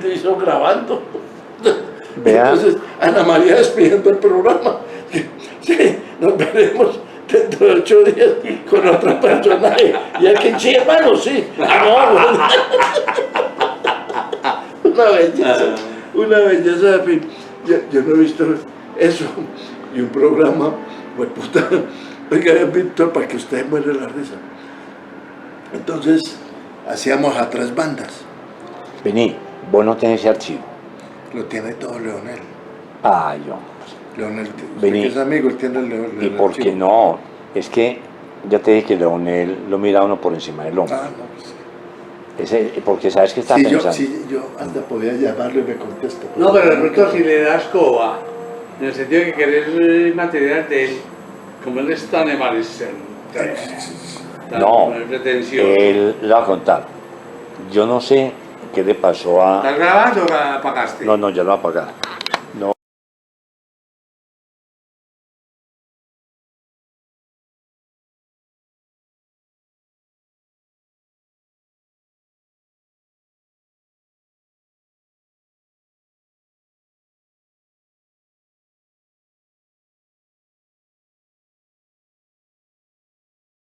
Te hizo grabando. Vea. Entonces, Ana María despidiendo el programa. Sí, nos veremos dentro de 8 días con otro personaje. Y aquí sí, hermano, sí. Una belleza, en fin. Yo no he visto eso. Y un programa, pues puta, oiga, Víctor, para que ustedes mueran la risa. Entonces, hacíamos a 3 bandas. Vení, vos no tenés ese archivo. Lo tiene todo Leonel. Ay, yo. Leonel, usted Vení. que es amigo, él tiene el Leonel. ¿Y por qué no? Es que ya te dije que Leonel lo mira a uno por encima del hombro. Ah, no, pues. Porque sabes que está Sí, pensando. yo hasta podía llamarlo y me contesta. No, pero de pronto si le das coba, en el sentido de que querés material de él, como él es tan evanescente, tan No, pretensioso. él lo va a contar. Yo no sé qué le pasó a... ¿Estás grabando o la apagaste? No, ya lo va a pagar.